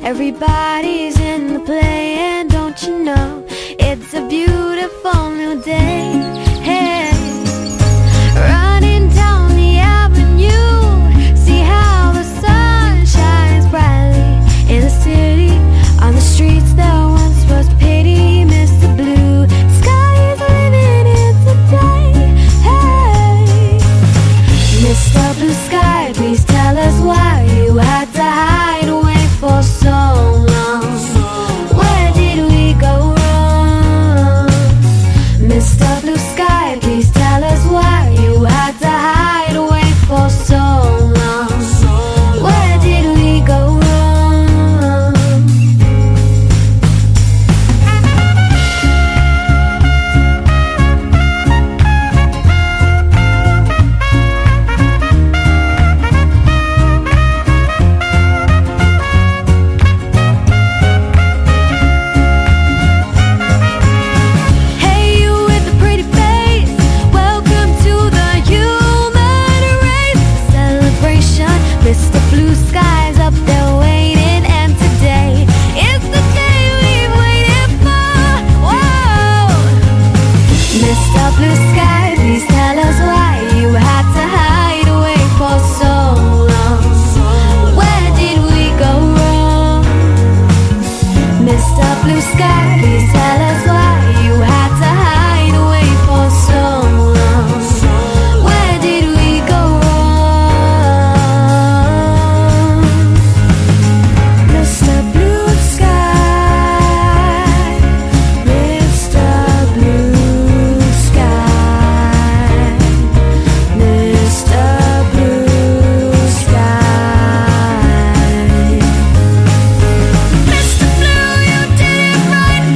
Everybody's in the play, and don't you know it's a beautiful new day. Hey, running down the avenue, see how the sun shines brightly in the city. On the streets there once was pity, Mr. Blue Sky is living in today. Hey, Mr. Blue Sky, please tell us why you had to hide away for so long. Where did we go wrong? Mr. Blue Sky, please tell us why you had to hide away for so long. Where did we go wrong? Hey, you with the pretty face, welcome to the human race celebration. Mr. Blue Sky's up there waiting, and today is the day we've waited for. Whoa, Mr. Blue Sky, please tell us why you had to hide away for so long. Where did we go wrong? Mr. Blue Sky, please tell us why you had to hide away for so long. Where did we go wrong? Mr. Blue Sky, Mr. Blue Sky, Mr. Blue Sky. Mr. Blue, you did it right.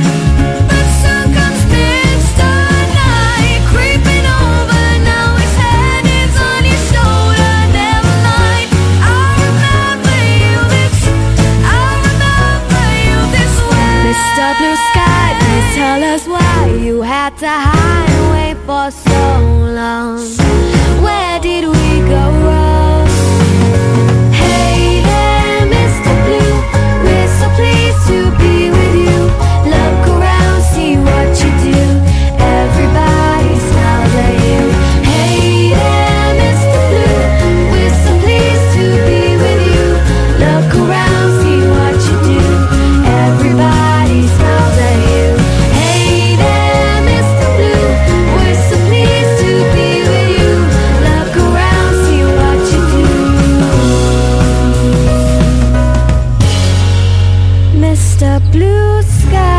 The sun comes Mr. Night, creeping over, now his head is on your shoulder. Never mind, I'll remember you this way. Mr. Blue Sky, please tell us why you had to hide away for so long. Where did we go wrong? Hey there, Mr. Blue, we're so pleased to be with you. Look around, see what you do. Everybody smiles at you. Hey there, Mr. Blue, we're so pleased to be with you. Look around, see what you do. Everybody smiles at you. Hey there, Mr. Blue, we're so pleased to be with you. Look around, see what you do. Mr. Blue Sky.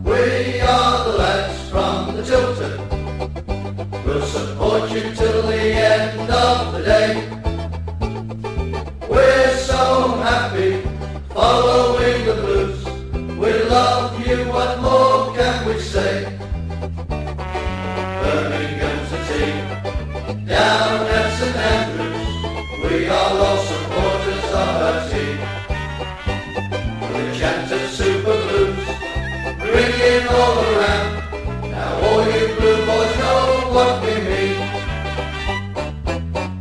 We are the lads from the Tilton. We'll support you till the end of the day. We're so happy following the blues. We love you, what more can we say? Birmingham's the team, down at St Andrews. We are all supporters of our team. The chant of Super Blues ringing all around. Now all you blue boys know what we mean.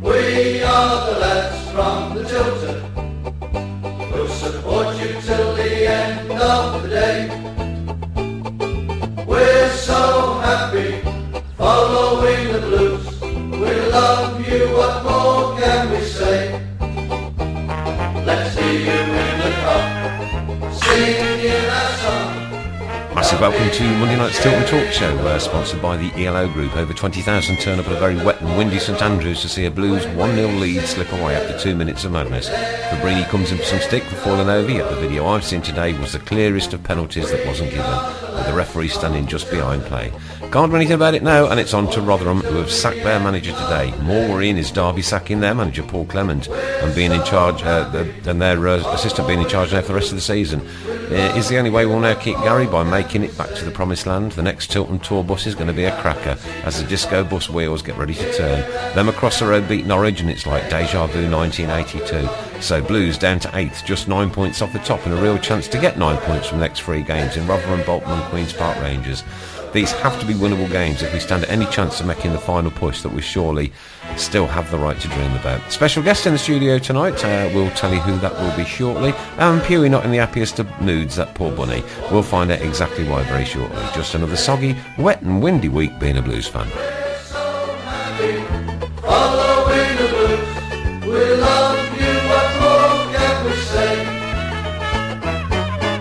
We are the lads from the Tilton. We'll support you till the end of the day. We're so happy following the blues. We love you, what more can we say? Let's hear you in the pub, singing our song. Massive welcome to Monday night's Tilton Talk Show, sponsored by the ELO Group. Over 20,000 turn up at a very wet and windy St Andrews to see a Blues 1-0 lead slip away after 2 minutes of madness. Fabrini comes in for some stick for falling over, yet the video I've seen today was the clearest of penalties that wasn't given, with the referee standing just behind play. Can't do anything about it now, and it's on to Rotherham, who have sacked their manager today. More worrying is Derby sacking their manager, Paul Clement, and being in charge, and their assistant being in charge now for the rest of the season. Is the only way we'll now keep Gary by making it back to the promised land? The next Tilton tour bus is going to be a cracker as the disco bus wheels get ready to turn. Them across the road beat Norwich, and it's like deja vu 1982. So Blues down to 8th, just 9 points off the top, and a real chance to get 9 points from the next 3 games in Rotherham, Bolton and Queen's Park Rangers. These have to be winnable games if we stand any chance of making the final push that we surely still have the right to dream about. Special guest in the studio tonight, we'll tell you who that will be shortly. Pugh not in the happiest of moods, that poor bunny. We'll find out exactly why very shortly. Just another soggy, wet and windy week being a Blues fan. Following the blues, we love you, what more can we say?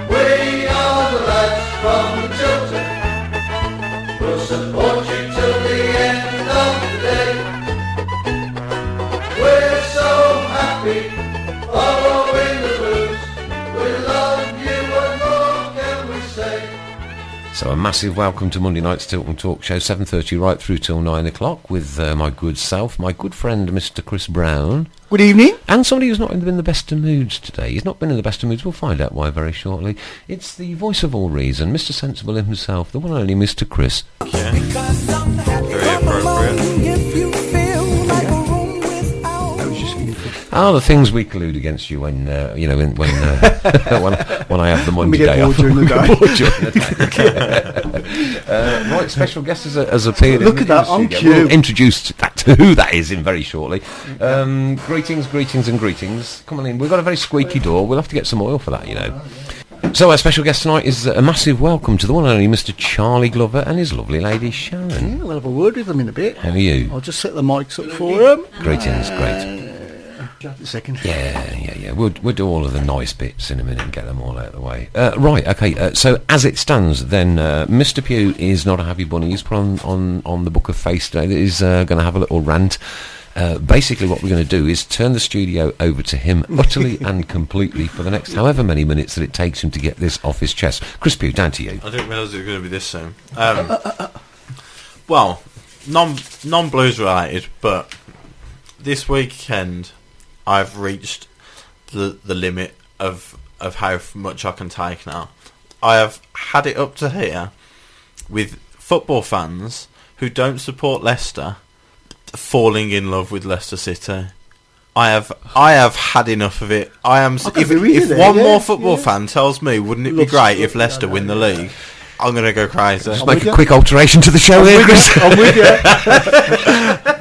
We are the lads from the Tilton, we'll support you till the end of the day. We're so happy, following the blues, we love you, what more can we say? So a massive welcome to Monday night's Tilton Talk Show, 7:30 right through till 9 o'clock with my good self, my good friend Mr Chris Brown. Good evening. And somebody who's not been in the best of moods today. He's not been in the best of moods. We'll find out why very shortly. It's the voice of all reason, Mr Sensible himself, the one and only Mr Chris. Yeah. Very appropriate. Ah, the things we collude against you when when I have the Monday day off. During the day. Right, special guest has appeared. Look at that on cue. We'll introduce that to who that is in very shortly. Greetings and greetings. Come on in. We've got a very squeaky door. We'll have to get some oil for that, you know. So our special guest tonight is a massive welcome to the one and only Mr Charlie Glover and his lovely lady Sharon. We'll have a word with them in a bit. How are you? I'll just set the mics up for them. Greetings, great. Just a second. Yeah. We'll do all of the nice bits in a minute and get them all out of the way. Right, okay. So as it stands, then Mr Pugh is not a happy bunny. He's put on the Book of Face today that he's going to have a little rant. Basically what we're going to do is turn the studio over to him utterly and completely for the next however many minutes that it takes him to get this off his chest. Chris Pugh, down to you. I didn't realise it was going to be this soon. Well, non-blues related, but this weekend I've reached the limit of how much I can take now. I have had it up to here with football fans who don't support Leicester falling in love with Leicester City. I have had enough of it. If one more football fan tells me, wouldn't it be great if Leicester win the league, I'm going to go crazy. Just make a quick alteration to the show here, Chris. I'm with you.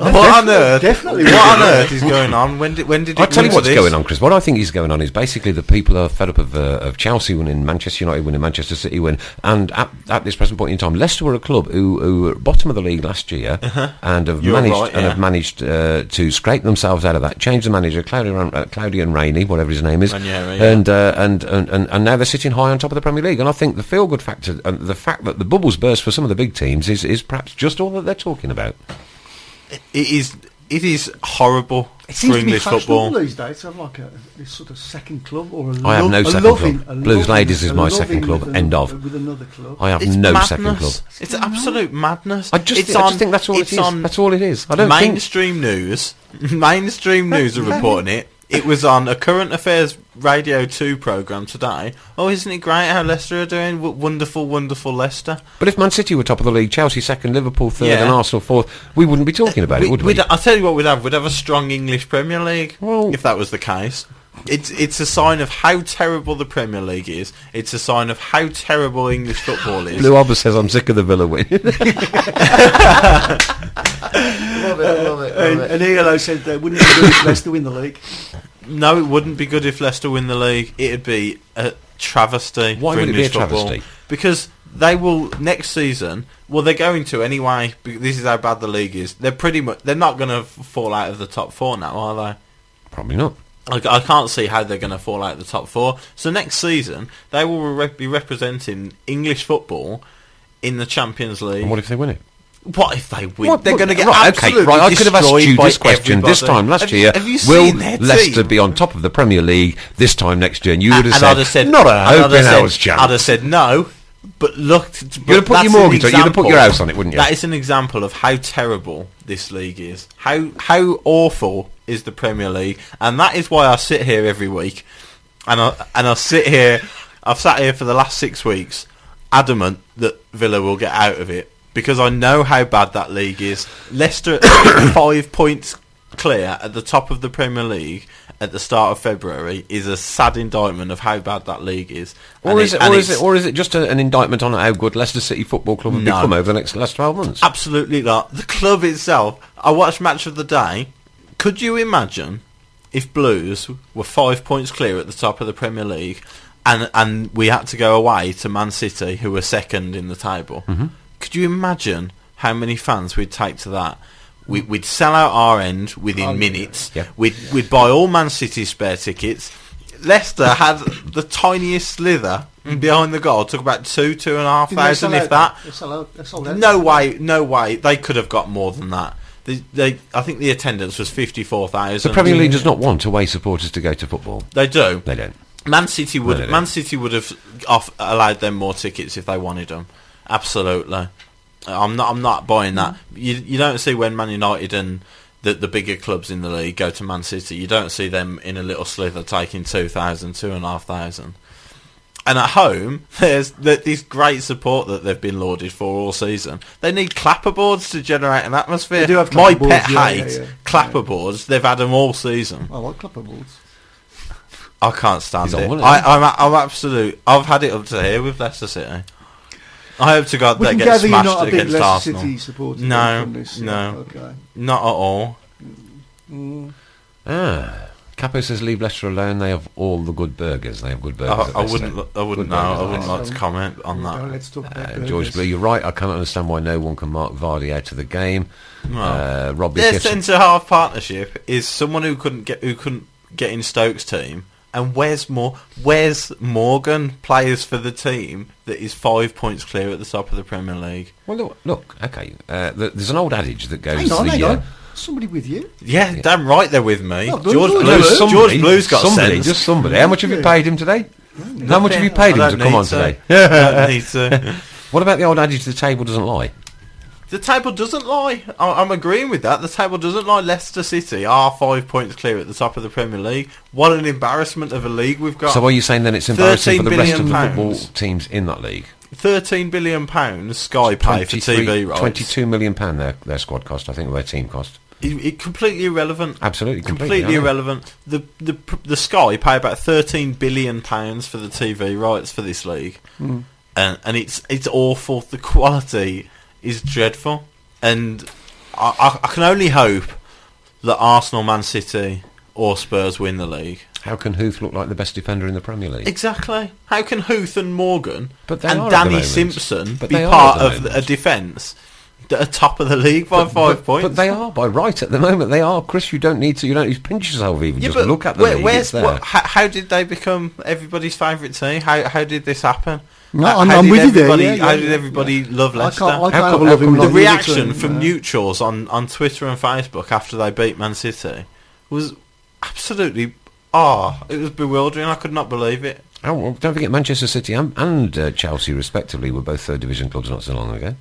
What on earth? Definitely. What on earth is going on? When did I'll tell you what's this? going on, Chris. What I think is going on is basically the people are fed up of Chelsea winning, Manchester United winning, Manchester City win, and at this present point in time, Leicester were a club who were bottom of the league last year and have managed to scrape themselves out of that. Change the manager, Cloudy and Rainey, whatever his name is, and now they're sitting high on top of the Premier League. And I think the feel good factor, the fact that the bubbles burst for some of the big teams is perhaps just all that they're talking about. It is horrible for English football these days to have like this sort of second club or I have no second club. Blues Ladies is my second club. End of. With another club. I have it's no madness. second club. It's absolute madness. I just think that's all it is. That's all it is. I don't mainstream news. Mainstream news are reporting it. It was on a current affairs Radio 2 programme today. Oh, isn't it great how Leicester are doing? Wonderful, wonderful Leicester. But if Man City were top of the league, Chelsea second, Liverpool third and Arsenal fourth, we wouldn't be talking about it, would we? I'll tell you what we'd have. We'd have a strong English Premier League, if that was the case. It's a sign of how terrible the Premier League is. It's a sign of how terrible English football is. Blue Obba says, I'm sick of the Villa win. Love it. And ELO said that wouldn't it be good if Leicester win the league? No, it wouldn't be good if Leicester win the league. It'd be a travesty. Why for would English it be a travesty? football. Because they will next season. Well, they're going to anyway. This is how bad the league is. They're not going to fall out of the top four now, are they? Probably not. I can't see how they're going to fall out of the top four. So next season they will be representing English football in the Champions League. And what if they win it? What if they win? They're going to get I could have asked you this question everybody. this time last year. Have you will seen their Leicester team? be on top of the Premier League this time next year? And you would have I'd have said not a hope in hell's chance. I'd have said no. But look, you'd have put your mortgage on. You'd have put your house on it, wouldn't you? That is an example of how terrible this league is. How awful is the Premier League, and that is why I sit here every week, and I sit here. I've sat here for the last 6 weeks, adamant that Villa will get out of it because I know how bad that league is. Leicester 5 points clear at the top of the Premier League at the start of February is a sad indictment of how bad that league is. Or is it just an indictment on how good Leicester City Football Club have become over the last 12 months? Absolutely not. The club itself. I watched Match of the Day. Could you imagine if Blues were 5 points clear at the top of the Premier League, and we had to go away to Man City, who were second in the table? Mm-hmm. Could you imagine how many fans we'd take to that? We'd sell out our end within minutes. Yeah. We'd buy all Man City spare tickets. Leicester had the tiniest slither behind the goal. It took about 2,500, if that. No way. They could have got more than that. I think the attendance was 54,000. The Premier League does not want away supporters to go to football. They do. They don't. Man City would. No, they don't. Man City would have allowed them more tickets if they wanted them. Absolutely. I'm not buying that. You don't see when Man United and the bigger clubs in the league go to Man City. You don't see them in a little slither taking 2,000, 2,500. And at home, there's this great support that they've been lauded for all season. They need clapperboards to generate an atmosphere. They do have My clapperboards, pet hate yeah. clapperboards. They've had them all season. I like clapperboards. I can't stand He's it. on, isn't he? I'm absolute. I've had it up to here with Leicester City. I hope to God We they can get gather you're smashed not a big against Leicester Arsenal. City supporter. No, from this, no. Okay. Not at all. Capo says leave Leicester alone. They have all the good burgers. They have good burgers. at I Leicester. wouldn't know. Good I burgers. wouldn't like to comment on No, that. let's talk about George burgers. Blue, you're right. I cannot understand why no one can mark Vardy out of the game. Robbie Their Gibson. centre half partnership is someone who couldn't get in Stokes' team. And Wes Morgan plays for the team that is 5 points clear at the top of the Premier League. Well, look. Okay, there's an old adage that goes. Hang on. Somebody with you? Yeah, damn right they're with me. Oh, George good. Blues. Somebody- George Blues got somebody, sense. just somebody. How much have you paid him today? How much have you paid him I to don't come need on today? Don't need to. What about the old adage, the table doesn't lie? The table doesn't lie. I'm agreeing with that. The table doesn't lie. Leicester City are 5 points clear at the top of the Premier League. What an embarrassment of a league we've got. So are you saying then it's embarrassing for the rest of the £13 football billion teams in that league? £13 billion Sky pay for TV rights. £22 million their squad cost, I think, or their team cost. It completely irrelevant. Absolutely, Completely yeah. irrelevant. The Sky pay about £13 billion for the TV rights for this league, and it's awful. The quality is dreadful, and I can only hope that Arsenal, Man City, or Spurs win the league. How can Huth look like the best defender in the Premier League? Exactly. How can Huth and Morgan But they and are at the Danny moment. Simpson But be they are part at the of moment. a defence that are top of the league by 5 points? But they are by right at the moment. They are, Chris. You don't need to pinch yourself even. Yeah, Just but look at the league. It's there. How did they become everybody's favourite team? How did this happen? No, How I'm did with you there, everybody- yeah, How yeah, did yeah. everybody love Leicester? I can't How have come- a love how him come The like reaction Everton, from neutrals on Twitter and Facebook after they beat Man City was absolutely it was bewildering. I could not believe it. Oh, well, don't forget Manchester City and Chelsea, respectively, were both third division clubs not so long ago.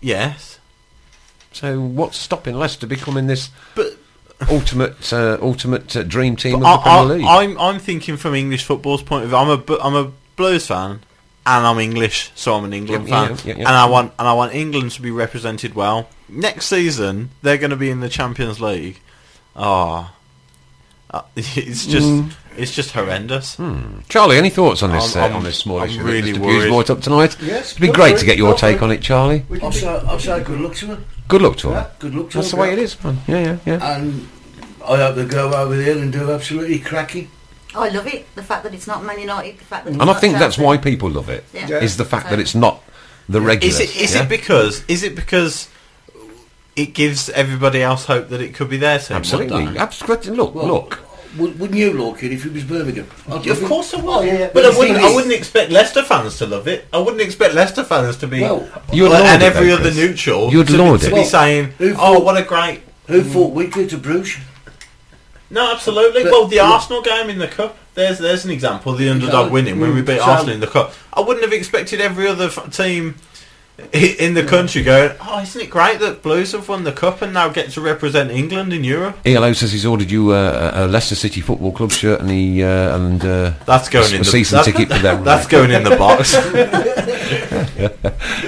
Yes, So what's stopping Leicester becoming this but ultimate dream team of the Premier League? I'm thinking from English football's point of view. I'm a Blues fan, and I'm English, so I'm an England fan, Yeah. and I want England to be represented well. Next season, they're going to be in the Champions League. It's just horrendous. Charlie, any thoughts on this I'm- on this small I'm issue? really that Mr. worried. Pugh's brought up tonight. Yes, It'd be go great for to it, get your go for take it. on it, Charlie. I'll say good luck to her. Good luck to Yeah, her. good luck to That's her. the way it is, man. Yeah. And I hope they go over there and do absolutely cracking. I love it. The fact that it's not Man United. The fact that it's And I not think that's Chelsea. why people love it. Yeah. Is the fact that it's not the regular. Is it because it gives everybody else hope that it could be their team? Absolutely. one day? Absolutely. Look. Wouldn't you like it if it was Birmingham? Of course I would. Oh, yeah. But the I thing wouldn't is- expect Leicester fans to love it. I wouldn't expect Leicester fans to be Well, You'd laud and it, every though, other Chris. neutral You'd laud to it. be saying, Who "Oh, thought- what a great." Who fought weekly to Bruges? No, absolutely. But- Well, the but- Arsenal game in the cup. There's an example. The underdog winning when we beat So- Arsenal in the cup. I wouldn't have expected every other team in the country going, oh, isn't it great that Blues have won the cup and now get to represent England in Europe? ELO says he's ordered you a Leicester City Football Club shirt and That's going in a season ticket for them. That's going in the box.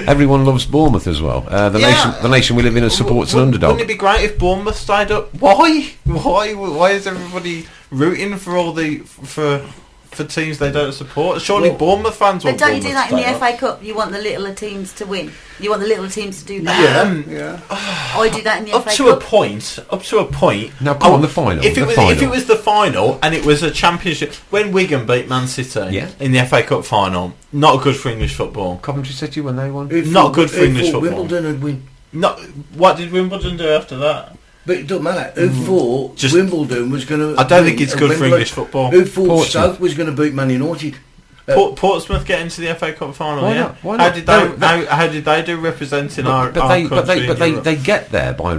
Everyone loves Bournemouth as well. The nation we live in supports an underdog. Wouldn't it be great if Bournemouth stayed up? Why is everybody rooting for for teams they don't support? Surely Bournemouth fans But want don't you do Bournemouth that in to the stay FA Cup? You want the littler teams to win. You want the littler teams to do that. Yeah. I do that in the up FA to Cup. Up to a point. Now come on, the final. If it was the final and it was a championship, when Wigan beat Man City in the FA Cup final, not good for English football. Coventry City when they won. Not good for English football. Wimbledon would win. What did Wimbledon do after that? But it doesn't matter. Who thought Wimbledon was going to... I don't think it's good for English football. Who thought Portsmouth. Stoke was going to beat Man United? Portsmouth get into the FA Cup final. Why Yeah. not? Why not? How did they do representing our country? But in Europe? they get there by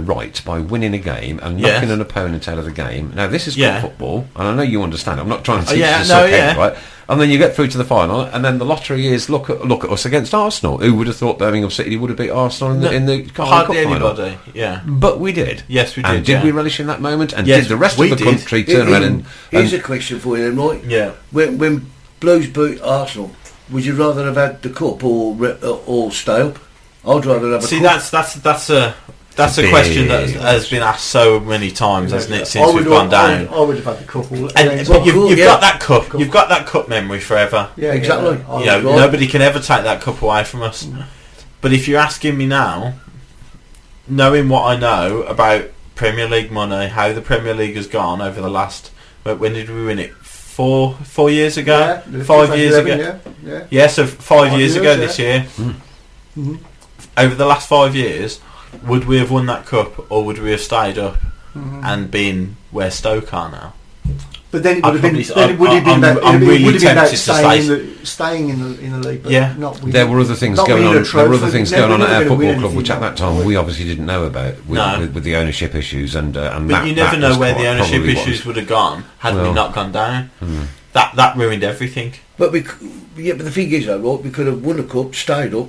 winning a game and knocking an opponent out of the game. Now this is good football, and I know you understand. I'm not trying to teach you to suck eggs, right? And then you get through to the final, and then the lottery is look at us against Arsenal. Who would have thought Birmingham City would have beat Arsenal in the Cup hardly final? anybody. Yeah, but we did. Yes, we did. And did we relish in that moment? And Yes, did the rest we of the did. country turn around and Here's a question for you, then, right? Yeah. When Blues beat Arsenal, would you rather have had the cup or stay up? I'd rather have a cup. That's a question that has been asked so many times, hasn't it, since we've gone down? I would have had the couple. But you've got that cup. You've got that cup memory forever. Yeah, Exactly. You know, nobody can ever take that cup away from us. But if you're asking me now, knowing what I know about Premier League money, how the Premier League has gone over the last... When did we win it? 4 years ago? 5 years ago? Yeah, so 5 years ago this year. Over the last 5 years, would we have won that cup, or would we have stayed up and been where Stoke are now? But then it would have been. I'm really tempted to staying in the league. But Yeah. not winning, there were other things not going winning on. a There were other trophy. things Never- going on at never our gonna win football club, anything which at that time like we obviously didn't know about with the ownership issues and But you never know where the ownership issues would have gone had we not gone down. That ruined everything. But the thing is, though, right, we could have won a cup, stayed up,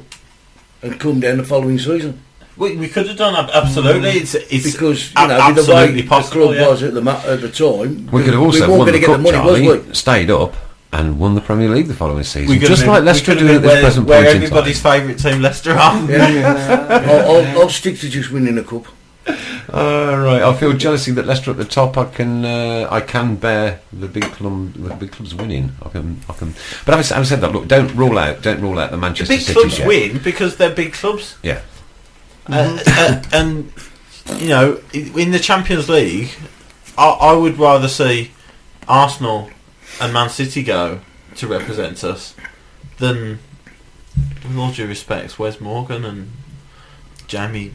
and come down the following season. We could have done absolutely. It's Because with the way absolutely the possible. club was at the time, We could have also weren't won going the to get cup, the money, Charlie, was we? stayed up and won the Premier League the following season. We could Just have like been- Leicester we could doing have at this been present where point in time. everybody's favourite team, Leicester, are. I'll stick to just winning a cup. Right, I feel jealousy that Leicester at the top. I can bear the big clubs winning. I can. But having said that, look, don't rule out the Manchester Big City clubs yet. win because they're big clubs. Yeah. And you know, in the Champions League, I would rather see Arsenal and Man City go to represent us than, with all due respect, Wes Morgan and Jamie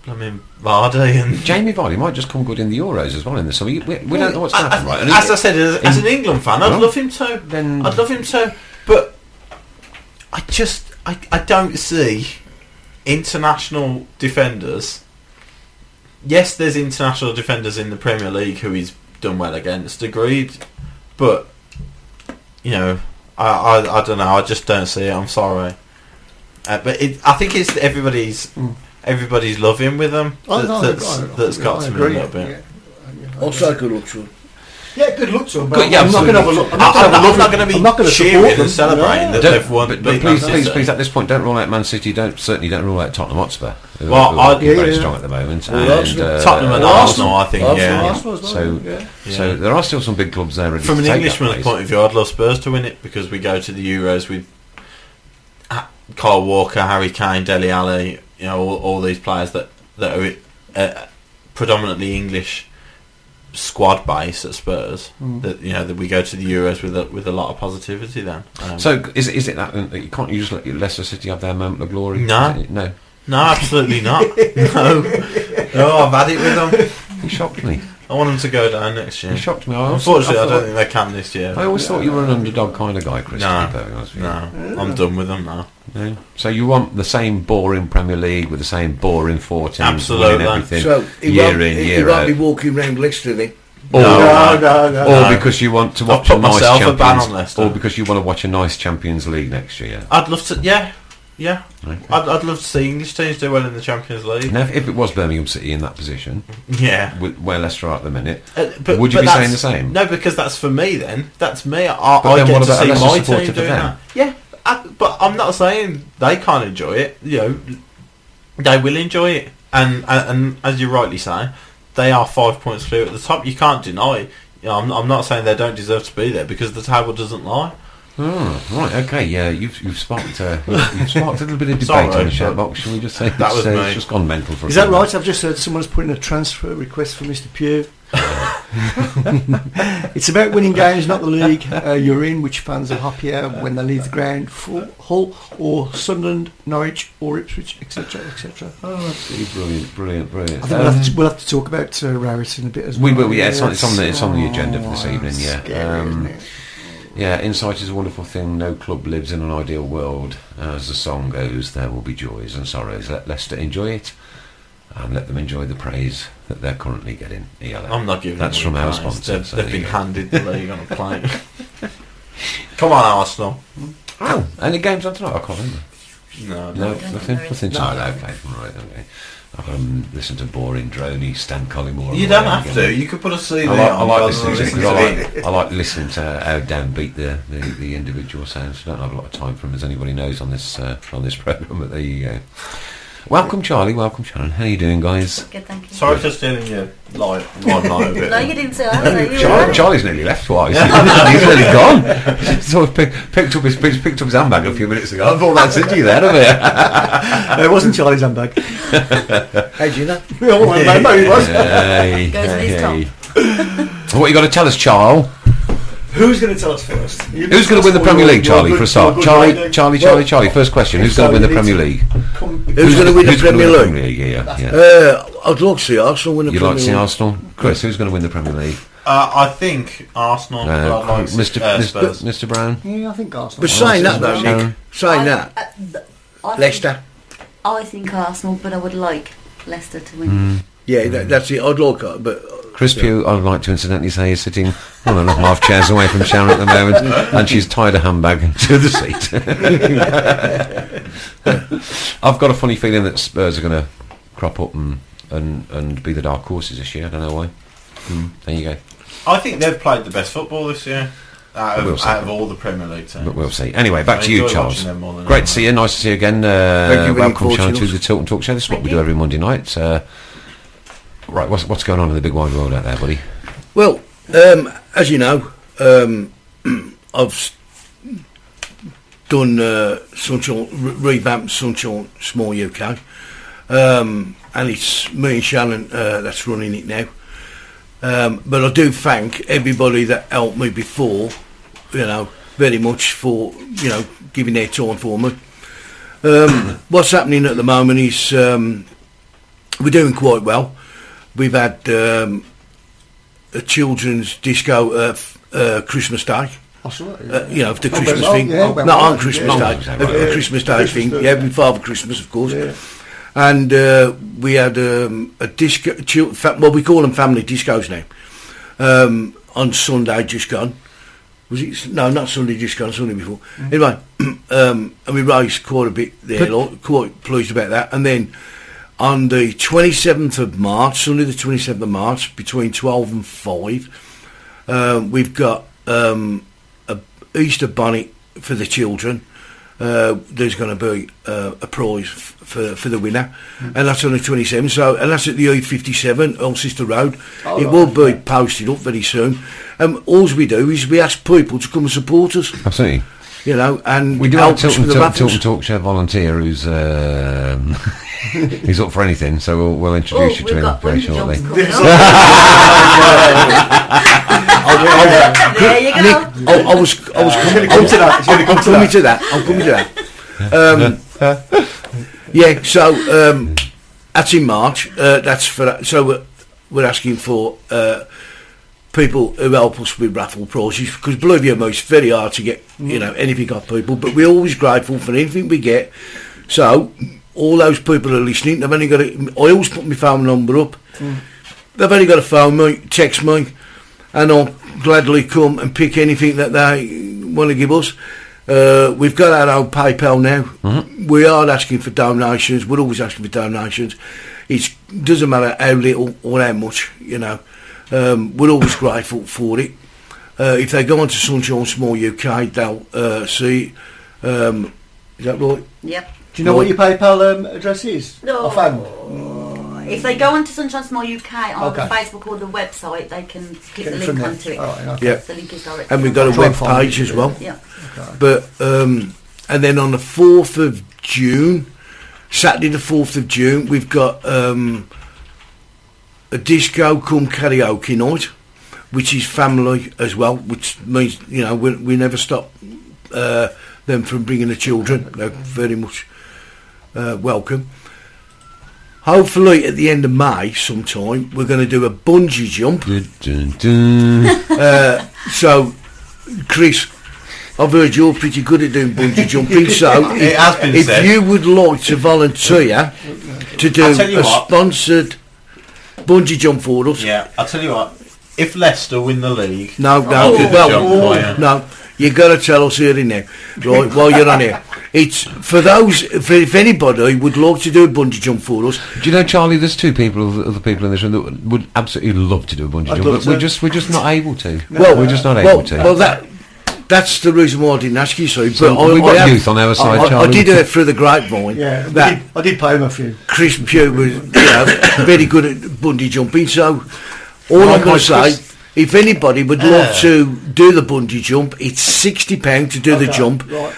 Vardy and Jamie Vardy might just come good in the Euros as well in the summer. We don't know what's going to happen, right? And as I said, as an England fan, I'd love him to. I'd love him to, but I don't see international defenders. Yes, there's international defenders in the Premier League who he's done well against, agreed, but you know, I don't know. I just don't see it. I'm sorry, but I think it's everybody's loving with them. That's got to be a little bit. I'll say good luck to him. Yeah, good luck to them. Good, yeah, I'm not going to have a look. I'm not going to be cheering and celebrating that Don't- they've won. But beat Man City. please, at this point, don't rule out Man City. Certainly don't rule out Tottenham Hotspur. Who Well, are I'd- very yeah. strong at the moment. Well, And, Tottenham and Arsenal, I think. Yeah. Arsenal as well, So, yeah. so there are still some big clubs there. Ready From to an take that Englishman's place. point of view, I'd love Spurs to win it because we go to the Euros with Kyle Walker, Harry Kane, Dele Alli, you know, all these players that are predominantly English squad base at Spurs. That you know that we go to the Euros with a lot of positivity. Then, So is it that you can't you just let Leicester City have their moment of glory? No. Is it? No. no, absolutely not. No, I've had it with them. You shocked me. I want them to go down next year. You shocked me. Unfortunately, I don't think they can this year. I always thought you were an underdog kind of guy, Chris. to be perfectly honest with you. No, I'm done with them now. No. So you want the same boring Premier League with the same boring 4 teams Absolutely. winning everything So he year won't, in, he year won't be out? walking around Leicester then. Or, No. or because you want to watch put a nice myself a ban Champions, on Leicester. or because you want to watch a nice Champions League next year. I'd love to. Yeah, Yeah, Okay. I'd love to see English teams do well in the Champions League. Now, if it was Birmingham City in that position, Yeah, where Leicester are at the minute, but would you be that's- saying the same? No, because that's for me. Then that's me. I then get what to about a see Leicester my supporter team for doing them? that. Yeah, but I'm not saying they can't enjoy it. You know, they will enjoy it, and as you rightly say, they are 5 points clear at the top. You can't deny. You know, I'm not saying they don't deserve to be there because the table doesn't lie. Oh, right, okay, yeah, you've sparked you've sparked a little bit of debate Sorry, on the shout but box. Shall we just say that was me. it's just gone mental for? Is that right? I've just heard someone's putting a transfer request for Mr Pugh. It's about winning games, not the league you're in. Which fans are happier when they leave the ground for Hull or Sunderland, Norwich or Ipswich, etc., etc. Oh, absolutely brilliant. I think we'll have to talk about Rarity in a bit as well. We will, yeah. It's on the agenda for this evening. Yeah. Scary, isn't it? Yeah, insight is a wonderful thing. No club lives in an ideal world. As the song goes, there will be joys and sorrows. Let Leicester enjoy it, and let them enjoy the praise that they're currently getting. ELO. I'm not giving. That's them from our praise. sponsor. They've been handed the league on a plate. Come on, Arsenal. Oh, any games on tonight? I can't remember. No, Nothing tonight. Okay, right, okay. I've got to listen to boring, drony Stan Collymore. You don't have to. You could put a CD on. I like rather listening than to listen to it. I like listening to how downbeat the individual sounds. I don't have a lot of time for them, as anybody knows on this programme. But there you go. Welcome, Charlie. Welcome, Sharon. How are you doing, guys? Good, thank you. Sorry for stealing your line a bit. No, you didn't say that. Charlie's nearly left twice. He's nearly gone. So picked up his handbag a few minutes ago. I thought that's it. You there, haven't It wasn't Charlie's handbag. How do you know? No, it was. Hey, Goes in his hey. What you got to tell us, Charles? Who's going to tell us first? Who's going to win the Premier League, Charlie, for a start? Charlie. First question. Who's going to win the Premier League? Who's going to win the Premier League? Yeah. I'd like to see Arsenal win the You'd Premier like to League. see Arsenal? Chris, who's going to win the Premier League? I think Arsenal. But I'd like to see, Spurs. Mr. Brown? Yeah, I think Arsenal. But saying that though, Sharon? Nick, saying that, Leicester. I think Arsenal, but I would like Leicester to win. Yeah, that's it. I'd like it, but Chris Pugh, I'd like to incidentally say, is sitting 1.5 chairs away from Sharon at the moment, and she's tied a handbag to the seat. I've got a funny feeling that Spurs are going to crop up and be the dark horses this year. I don't know why. There you go. I think they've played the best football this year out of all the Premier League teams. But we'll see. Anyway, back to I you, enjoy Charles. watching them more than Great anyone to see you. Nice to see you again. Thank you, really Welcome, Sharon, to fortunate. the Tilton Talk Show. This is what we do every Monday night. Right, what's going on in the big wide world out there, buddy? well, as you know, I've done Sunshine, revamped Sunshine Small UK, and it's me and Shannon that's running it now. But I do thank everybody that helped me before, very much for giving their time for me. What's happening at the moment is we're doing quite well. We've had a children's disco Christmas Day. I saw it. The Christmas well, thing. yeah, well, Not well, on Christmas yeah. Day. Oh, A Christmas Day thing. Yeah, with Father Christmas, of course. Yeah. And we had a disco. We call them family discos now. On Sunday just gone. Was it? No, not Sunday just gone. Sunday before. Anyway, and we raised quite a bit there. Quite pleased about that. And then on the 27th of March, Sunday the 27th of March, between 12 and 5, we've got a Easter bonnet for the children. There's going to be a prize for the winner, and that's on the 27th. So, and that's at the E57 on Sister Road. It will be posted up very soon. All we do is we ask people to come and support us. Absolutely. And We do have help us with the raffles. Tilton Talk Show volunteer who's he's up for anything, so we'll introduce you to him very shortly. There you go. Nick, I was coming to that. I'm coming to that. Yeah, so that's in March. That's for that. So we're asking for people who help us with raffle prizes, because believe you me, it's very hard to get anything off people. But we're always grateful for anything we get. So all those people who are listening, they've only got I always put my phone number up. They've only got to phone me, text me, and I'll gladly come and pick anything that they want to give us. We've got our own PayPal now. We are asking for donations. We're always asking for donations. It doesn't matter how little or how much, you know. We're always grateful for it. If they go onto Sunshine Small UK, they'll see it. Is that right? Yep. Do you know what your PayPal address is? No. Offhand? If they go onto Sunshine Small UK on Okay. the Facebook or the website, they can click Get the it from link there. onto it. All right, okay. Yeah. The link is direct. And we've got a Try and web find page it. as well. Yeah. But and then on the 4th of June, Saturday the 4th of June, we've got a disco cum karaoke night, which is family as well, which means, you know, we never stop them from bringing the children. They're very much welcome. Hopefully at the end of May sometime we're going to do a bungee jump. So Chris, I've heard you're pretty good at doing bungee jumping, so It has been if said. you would like to volunteer to do I'll tell you a what. sponsored bungee jump for us. Yeah, I'll tell you what. If Leicester win the league, No, I'll do the jump for you. no, you got to tell us here and now, right? While you're on here, it's for those. If anybody would like to do a bungee jump for us, Do you know, Charlie? There's two other people in this room that would absolutely love to do a bungee I'd jump, love but to. we're just not able to. well, we're just not well, able to. Well, that's the reason why I didn't ask you. So, So but we've got have- youth on our side, I Charlie. did hear through the grapevine Yeah, that I did pay him a few. Chris Pugh was, you know, very good at bungee jumping. So, all I'm going to say, if anybody would love to do the bungee jump, it's £60 to do the jump. Right.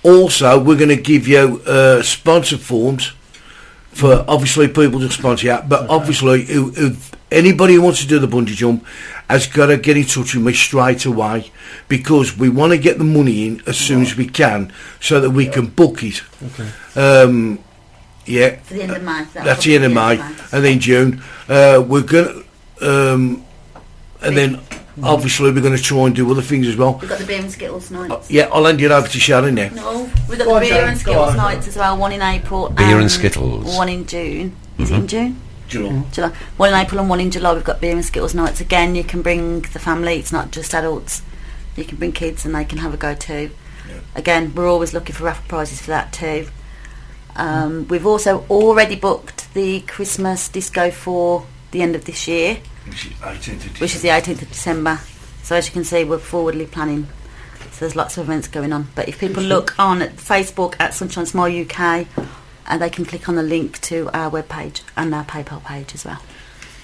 Also, we're going to give you sponsor forms for obviously people to sponsor out, but obviously, if anybody who wants to do the bungee jump has got to get in touch with me straight away, because we want to get the money in as soon as we can so that we can book it. Okay. Yeah, For the end of May. that's the end of May, and then June. We're going to, and then obviously we're going to try and do other things as well. We've got the beer and Skittles nights. Yeah, I'll hand it over to Sharon now. No, we've got Go on, the beer Sharon, and go Skittles on. nights as well. One in April. Beer and Skittles. One in June. Is it in June? July. July. One in April and one in July. We've got beer and Skittles nights. Again, you can bring the family. It's not just adults. You can bring kids and they can have a go too. Again, we're always looking for raffle prizes for that too. We've also already booked the Christmas disco for the end of this year, which is the 18th of December. So as you can see, we're forwardly planning. So there's lots of events going on. But if people look on at Facebook at Sunshine Smile UK, and they can click on the link to our webpage and our PayPal page as well.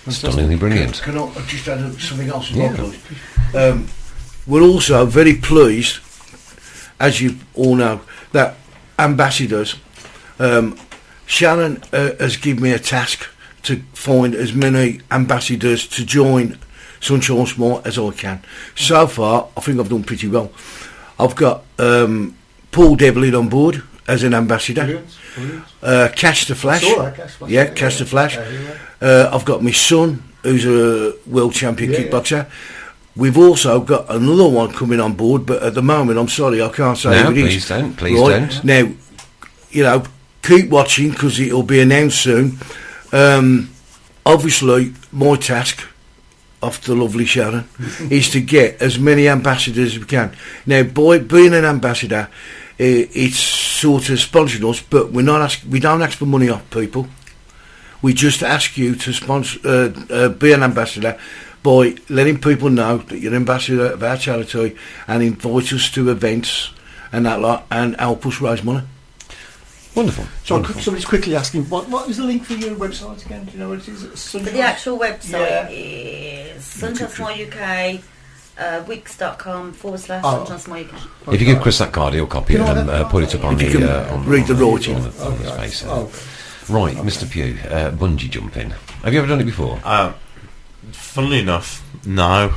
Stunningly brilliant. Can I just add something else as well, please? We're also very pleased, as you all know, that ambassadors, Sharon has given me a task to find as many ambassadors to join Sunshine Small as I can. So far, I think I've done pretty well. I've got Paul Devlin on board as an ambassador. Brilliant. Cash the Flash. Saw that, Cash Flash. Yeah, Cash the Flash. I've got my son, who's a world champion kickboxer. We've also got another one coming on board, but at the moment, I'm sorry, I can't say No, who it is. please don't. Please don't. Now, you know, keep watching because it'll be announced soon. Obviously, my task, off the lovely Sharon, is to get as many ambassadors as we can. Now, by being an ambassador, it's sort of sponsoring us, but we don't ask for money off people. We just ask you to sponsor, be an ambassador by letting people know that you're an ambassador of our charity and invite us to events and that lot and help us raise money. Wonderful. So Wonderful. somebody's quickly asking, what is the link for your website again? Do you know what it is? But the actual website Yeah. is Sunshine Smile UK, wix.com / Sunshine Smile UK. If you give Chris that card, he'll copy it and put it up on If you the can on, read the on writing. on the space. Oh, Right, Mr Pugh, bungee jumping. Have you ever done it before? Funnily enough, no.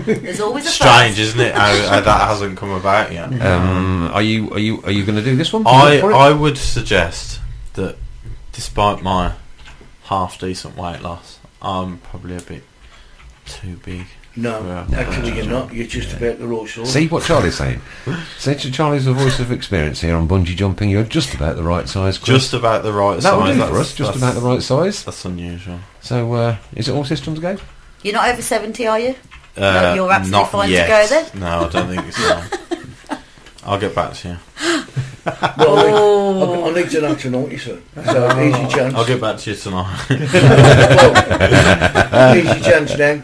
There's always a Strange, isn't it? How that hasn't come about yet. Are you going to do this one? I would suggest that, despite my half decent weight loss, I'm probably a bit too big. No, Yeah. actually you're not. You're just about the right sort. See what Charlie's saying. Since Charlie's the voice of experience here on bungee jumping, you're just about the right size, Chris. Just about the right that will size. do for us. Just about the right size. That's unusual. So, is it all systems go? You're not over 70, are you? No, you're absolutely not fine yet. to go then. No, I don't think so. I'll get back to you. Well, I need to know tonight, you see. So easy chance. I'll get back to you tonight. Well, easy chance now.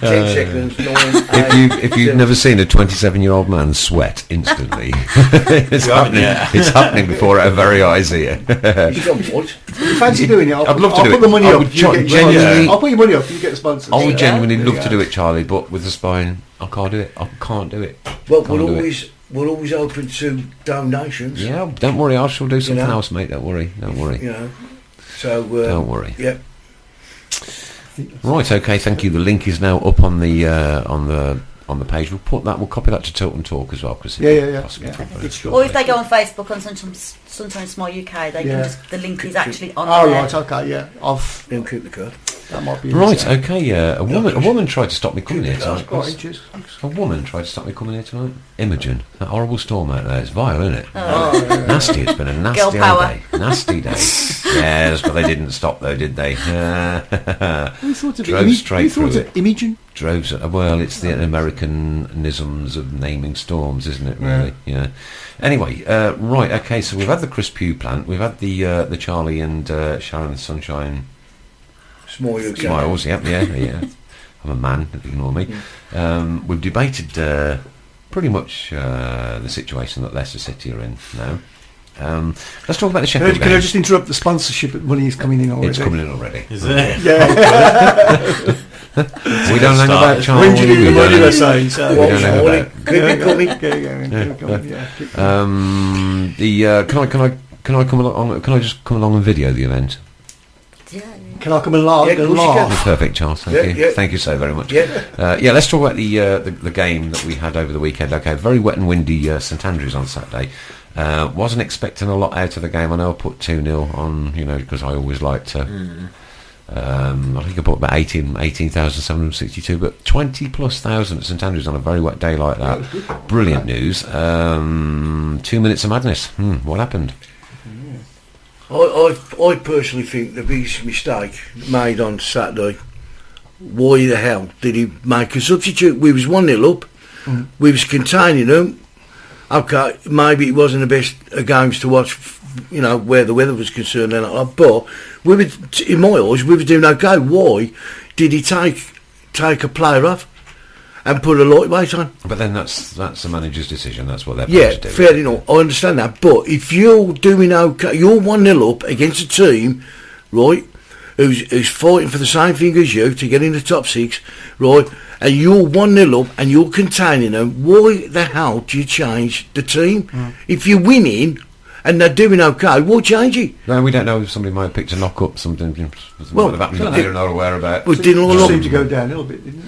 10 seconds. 9, 8, If you've 7. never seen a 27-year-old man sweat instantly, it's happening before our very eyes here. He's got what? You fancy doing it? I'd love to I'll do put it. the money I up. would You get your genuinely- sponsors. I'll put your money up. You get the sponsors. I would genuinely There love you to go. do it, Charlie, but with the spine, I can't do it. I can't do it. Well, Can't do it. we're always open to donations. Yeah, don't worry. I shall do something know? else, mate. Don't worry. Don't worry. You know. So Don't worry. Yeah. Right. Okay. Thank you. The link is now up on the page. We'll put that. We'll copy that to Tilton Talk as well. Cause Yeah. possibly Yeah. for- Good stuff. Or if they go on Facebook on Sunshine Smile UK, they Yeah. can just, the link is actually on Oh there. right, okay, yeah. Then keep the card. That might be Right. insane. Okay. A woman tried to stop me coming here That's tonight. Quite inches. A woman tried to stop me coming here tonight. Imogen. That horrible storm out there. It's vile, isn't it? Oh, yeah. Nasty. It's been a nasty Girl old power. day. Nasty day. Yes, but they didn't stop though, did they? Who thought of Drove straight Who thought through of Imogen? Drove. Well, it's the Americanisms of naming storms, isn't it? Really? Yeah. Anyway, right. Okay. So we've had the Mr Pugh plant. We've had the Charlie and Sharon Sunshine Small UK. Smiles. Yep. Yeah. I'm a man. Ignore me. We've debated pretty much the situation that Leicester City are in now. Let's talk about the Sheffield Can I game. just interrupt? The sponsorship money is coming in already. It's coming in already. Is it? Yeah. We don't hang about, Charlie. When do you need the We money? don't- We're saying so. we don't know about. Keep it coming. Keep going. Yeah. Keep going. Can I come along? Can I just come along and video the event? Yeah. Can I come and laugh? Yeah, of course you can. Perfect, Charles. Thank Yeah, you. yeah. Thank you so very much. Yeah. Let's talk about the game that we had over the weekend. Okay, very wet and windy St Andrews on Saturday. Wasn't expecting a lot out of the game. I know I put 2-0 on, because I always like to. I think I put about 18,762, but 20 plus thousand at St Andrews on a very wet day like that. Brilliant news. 2 minutes of madness. What happened? I personally think the biggest mistake made on Saturday. Why the hell did he make a substitute? We was 1-0 up. We was containing them. Okay, maybe it wasn't the best of games to watch, where the weather was concerned, but we were, in my eyes, we were doing okay. Why did he take a player off and put a lightweight on? But then that's the manager's decision. That's what they're Yeah, supposed to do. fair enough. I understand that. But if you're doing okay, you're 1-0 up against a team, right, who's fighting for the same thing as you to get in the top 6, right, and you're 1-0 up and you're containing them, why the hell do you change the team? If you're winning and they're doing okay, why change it? No, we don't know if somebody might have picked a knock up, something Well, might have happened that they're not aware about. Well, it didn't all Seemed to look, go down a little bit, didn't it?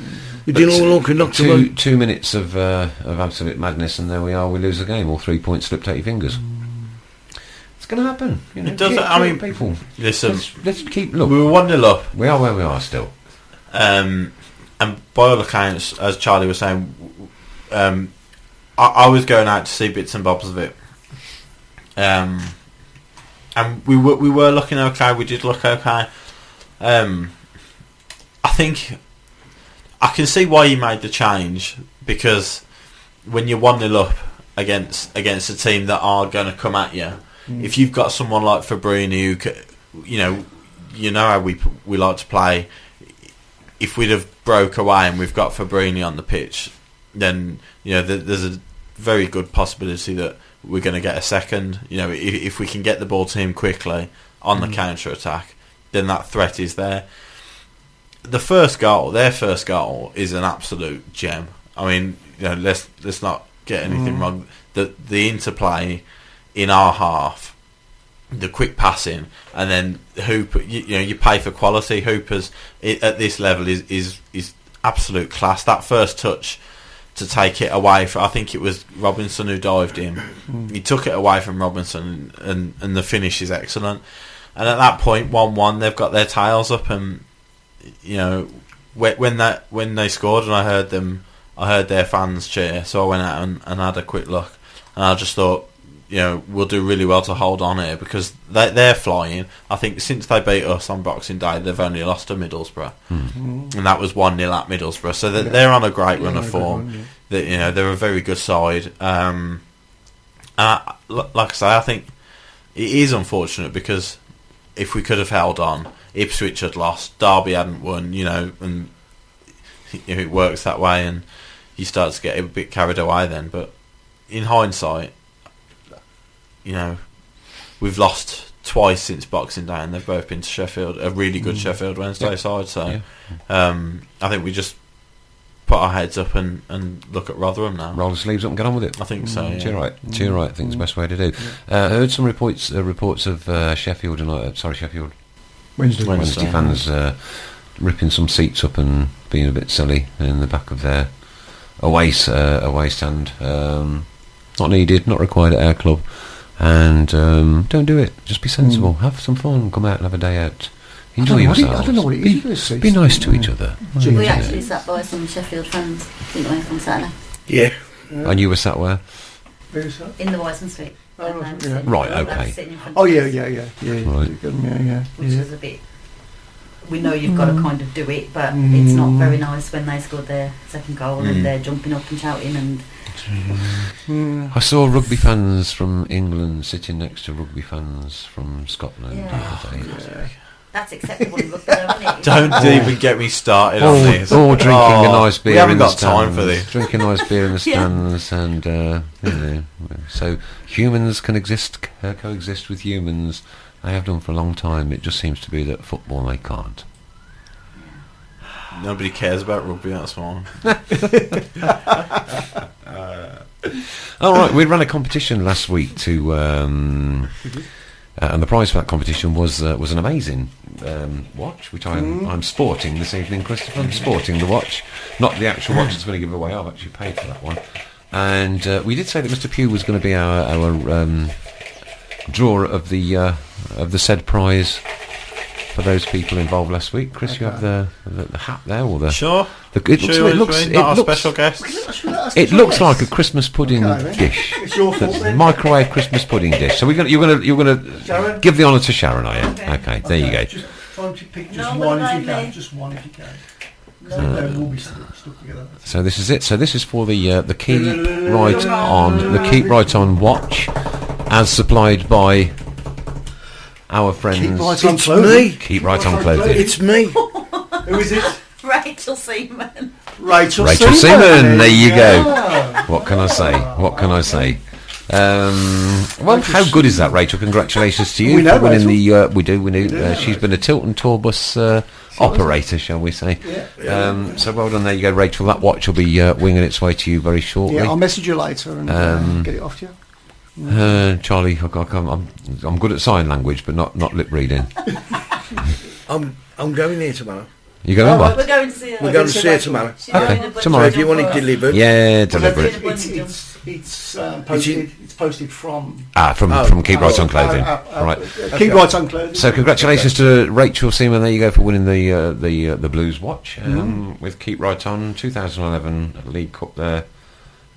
it didn't all look and knocked them out. 2 minutes of absolute madness, and there we are. We lose the game. All 3 points slipped out your fingers. It's going to happen. It does. I mean, people. Listen, Let's keep we look. were 1-0 up. We are where we are still. And by all accounts, as Charlie was saying, I was going out to see bits and bobs of it. And we were looking okay. We did look okay. I think I can see why you made the change, because when you're 1-0 up against a team that are going to come at you, if you've got someone like Fabrini who, you know how we like to play. If we'd have broke away and we've got Fabrini on the pitch, then there's a very good possibility that we're going to get a second. If we can get the ball to him quickly on the counter attack, then that threat is there. Their first goal, is an absolute gem. I mean, let's not get anything wrong. The interplay in our half, the quick passing, and then Hooper. You pay for quality. Hooper's at this level is absolute class. That first touch to take it away from, I think it was Robinson who dived in. He took it away from Robinson, and the finish is excellent. And at that point, 1-1, they've got their tails up, and when they scored, and I heard their fans cheer. So I went out and had a quick look, and I just thought, we'll do really well to hold on here, because they're flying. I think since they beat us on Boxing Day, they've only lost to Middlesbrough, and that was 1-0 at Middlesbrough. So they're on a great run of form. They're a very good side. Like I say, I think it is unfortunate because if we could have held on, Ipswich had lost, Derby hadn't won, and it works that way, and you start to get a bit carried away then. But in hindsight, we've lost twice since Boxing Day, and they've both been to Sheffield, a really good Sheffield Wednesday side. So I think we just put our heads up and look at Rotherham now. Roll the sleeves up and get on with it. I think so. Yeah. You're right. I think it's the best way to do. I heard some reports of Sheffield Wednesday fans ripping some seats up and being a bit silly in the back of their away stand. Not needed, not required at our club, and don't do it. Just be sensible. Have some fun. Come out and have a day out. Enjoy yourselves. I don't know what it is. Be nice to each other. We actually sat by some Sheffield fans, didn't we, on Saturday? Yeah. And you were sat where? In the Wyson Street. Right, okay. Oh yeah. Right. Which was a bit. We know you've got to kind of do it, but it's not very nice when they scored their second goal and they're jumping up and shouting and. I saw rugby fans from England sitting next to rugby fans from Scotland the other day. That's acceptable in rugby, though, isn't it? Don't even get me started on this. Or drinking a nice beer. We haven't in the got time stands, for this. Drinking a nice beer in the stands, and so humans can coexist with humans. They have done for a long time. It just seems to be that football they can't. Nobody cares about rugby. That's fine. All right, we ran a competition last week to. And the prize for that competition was an amazing watch, which I'm sporting this evening, Christopher. I'm sporting the watch, not the actual watch that's going to give away. I've actually paid for that one. And we did say that Mr Pugh was going to be our drawer of the said prize for those people involved last week. Chris, you have the hat there, or the sure. It looks special guest. It looks like a Christmas pudding dish. It's your fault, then. Microwave Christmas pudding dish. So you're gonna give the honour to Sharon, are you? Okay, there you go. Just try and pick just one if you can. Just one if you can. They will be stuck together. So this is it. So this is for the keep right on watch, as supplied by our friends. Keep right on It's clothing. me. Keep right on clothing. It's me. Who is it? Rachel Seaman. Rachel Seaman. There you go. What can I say? Well, how good is that, Rachel? Congratulations to you We know for winning Rachel. we do. She's been a Tilton tour bus operator, shall we say? So well done. There you go, Rachel. That watch will be winging its way to you very shortly. Yeah, I'll message you later and get it off to you. Charlie, I'm good at sign language, but not lip reading. I'm going here tomorrow. You going what? We're going to see her. We're going to see her tomorrow. She's doing a Okay, bunch tomorrow. So of if you want it jump for us. delivered, Yeah, deliver it. It's posted. It's posted from. From Keep Right On Clothing. Right. Keep right on clothing. So congratulations to Rachel Seaman. There you go for winning the Blues watch with Keep Right On 2011 League Cup there,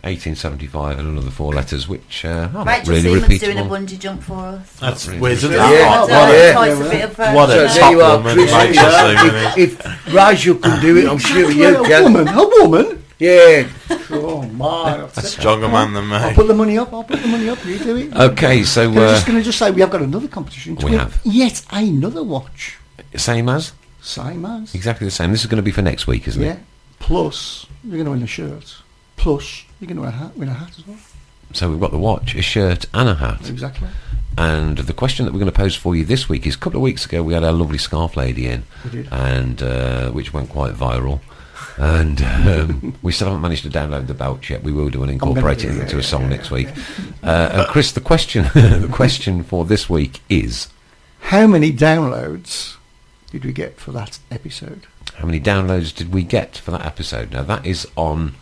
1875 and another 4 letters, which are not Rachel really Seaman's doing a repeatable. bungee jump for us. That's really weird, isn't Yeah. it? What a So top there you are, woman, Chris. Rachel Seaman. If Rachel can do it, I'm sure you a can. woman. A woman. Yeah. Oh my! Stronger man than I'll me. put the money up. You do it. Okay, so I'm just going to just say we have got another competition. To We win have. yet another watch. same as Same as. exactly the same. This is going to be for next week, isn't Yeah. it? Plus, you're going to win a shirt. Plus, you're going to win a hat as well. So we've got the watch, a shirt, and a hat. Exactly. And the question that we're going to pose for you this week is: a couple of weeks ago we had our lovely scarf lady in, We did. and which went quite viral. And we still haven't managed to download the belch yet. We will do and incorporate it into a song next week. And Chris, the question for this week is: How many downloads did we get for that episode? how many downloads did we get for that episode? Now that is on.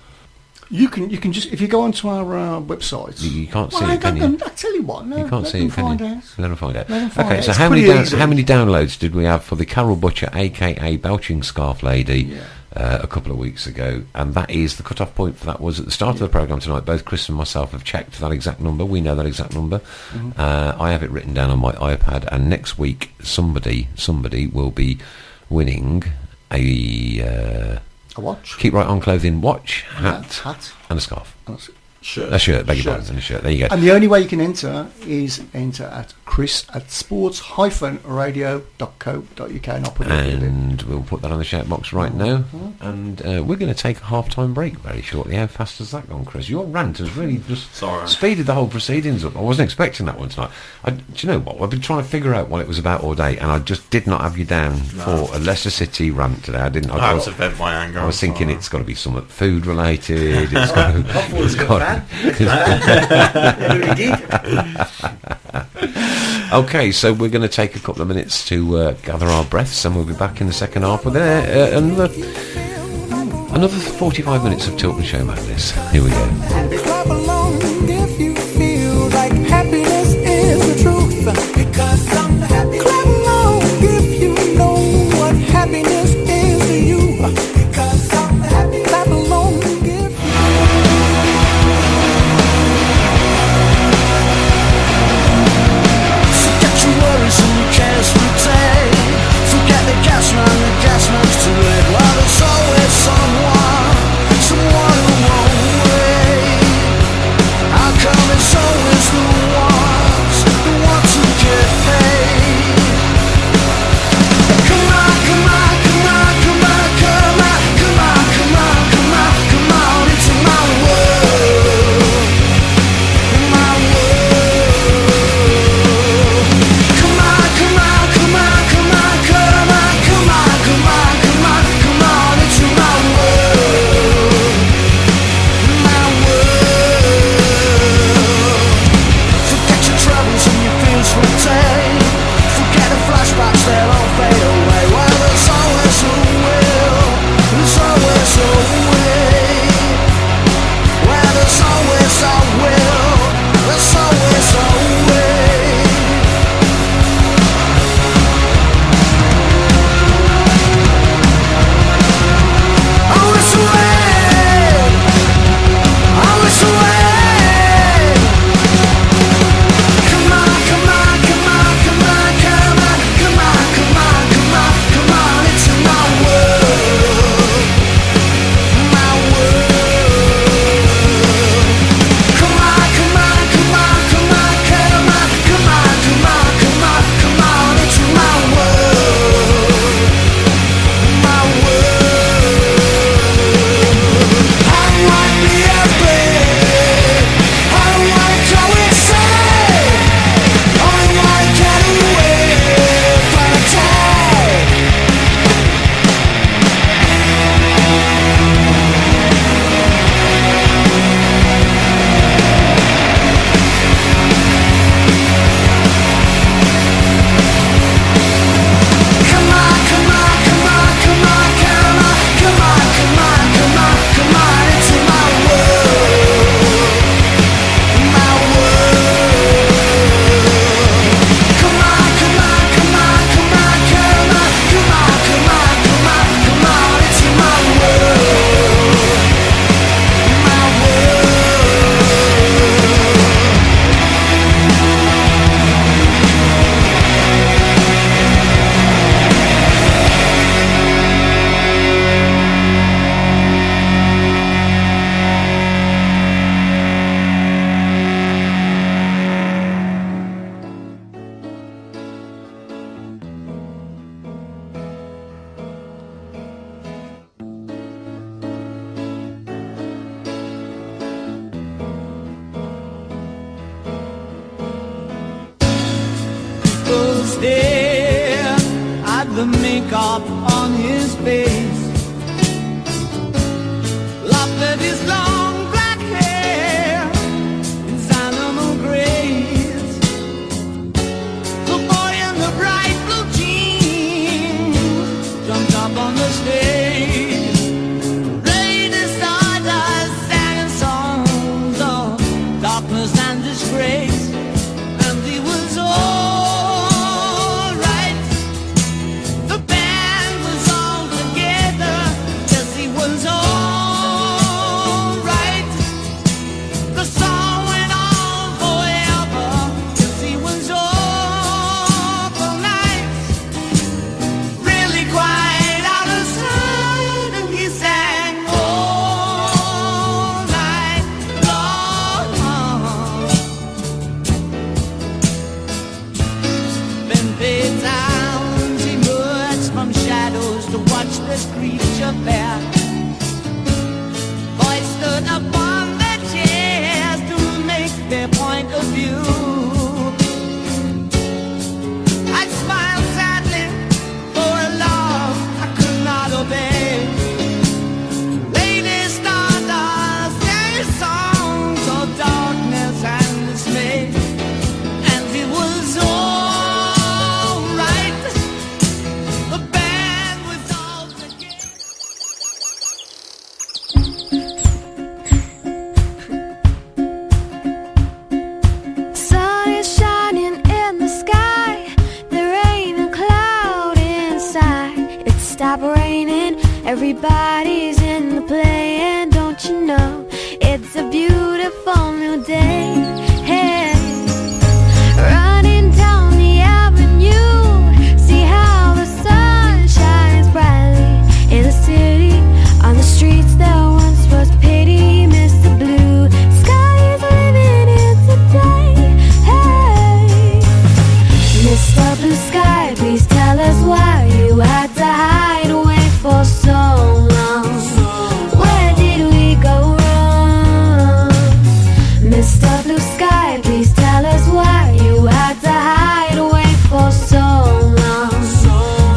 You can just, if you go onto our website. You can't see Well, it, can you? I tell you what, no, You can't let see them it, can find you? out. Let them find out. Let them find Okay, out. so It's how pretty easy. many downloads did we have for the Carol Butcher, aka Belching Scarf Lady, a couple of weeks ago? And that is the cut-off point for that was at the start of the programme tonight. Both Chris and myself have checked that exact number. We know that exact number. I have it written down on my iPad. And next week, somebody will be winning a A watch. Keep Right On Clothing watch, hat, Hat. and a scarf. Shirt. A shirt, beg your pardon, and a shirt. There you go. And the only way you can enter is enter at chris@sports-radio.co.uk, and I'll put it in. And we'll put that on the shout box right now. And we're going to take a half-time break very shortly. How fast has that gone, Chris? Your rant has really just speeded the whole proceedings up. I wasn't expecting that one tonight. Do you know what? I've been trying to figure out what it was about all day, and I just did not have you down for a Leicester City rant today. I didn't. I had to vent my anger. I was thinking it's got to be something food related. It's got to, Okay, so we're going to take a couple of minutes to gather our breaths, and we'll be back in the second half with another 45 minutes of Tilton Show madness. Here we go. Clap along if you feel like happiness is the truth. Because I'm happy. Clap along if you know what happiness is to you. Because I'm happy. Clap along if forget your worries and your cares for a day. Forget the gas man's too late. Well, there's always someone who won't wait. How come it's always the ones who want to get paid? Come on, come on, come on, come on, come on, come on, come on, come on, come on into my world, my world. Come on, come on, come on, come on, come on, come on, come on, come on, come on into my world, my world. Forget your troubles and your fears for a day. Forget the flashbacks, they'll all fade away. Well, there's always a will, there's always a way. Well, there's always a will, there's always a way. Always a way, always a way. Come on, come on, come on, come on, come on, come on, come on, come on, come on into my world, my world. Come on, come on, come on, come on, come on, come on, come on, come on, come on into my world, my world. I might be afraid, I might always say, I might get away for a day. Come on, come on, come on, come on, come on, come on, come on, come on, come on into my world, my world. Come on, come on, come on, come on, come on, come on, come on, come on, come on into my world, my People stare at the makeup on his face, laugh at his long black hair, his animal grace. The boy in the bright blue jeans jumped up on the stage, played his stardust, sang songs of darkness and disgrace. And he was all right. The band was all together. Yes, he was all Everybody's in the play, and don't you know it's a beautiful new day. Hey, running down the avenue, see how the sun shines brightly in the city. On the streets there once was pity, Mr. Blue Sky is living in today. Hey, Mr. Blue Sky, please tell us why you had to hide away for so long. Where did we go wrong? Mr. Blue Sky, please tell us why you had to hide away for so long.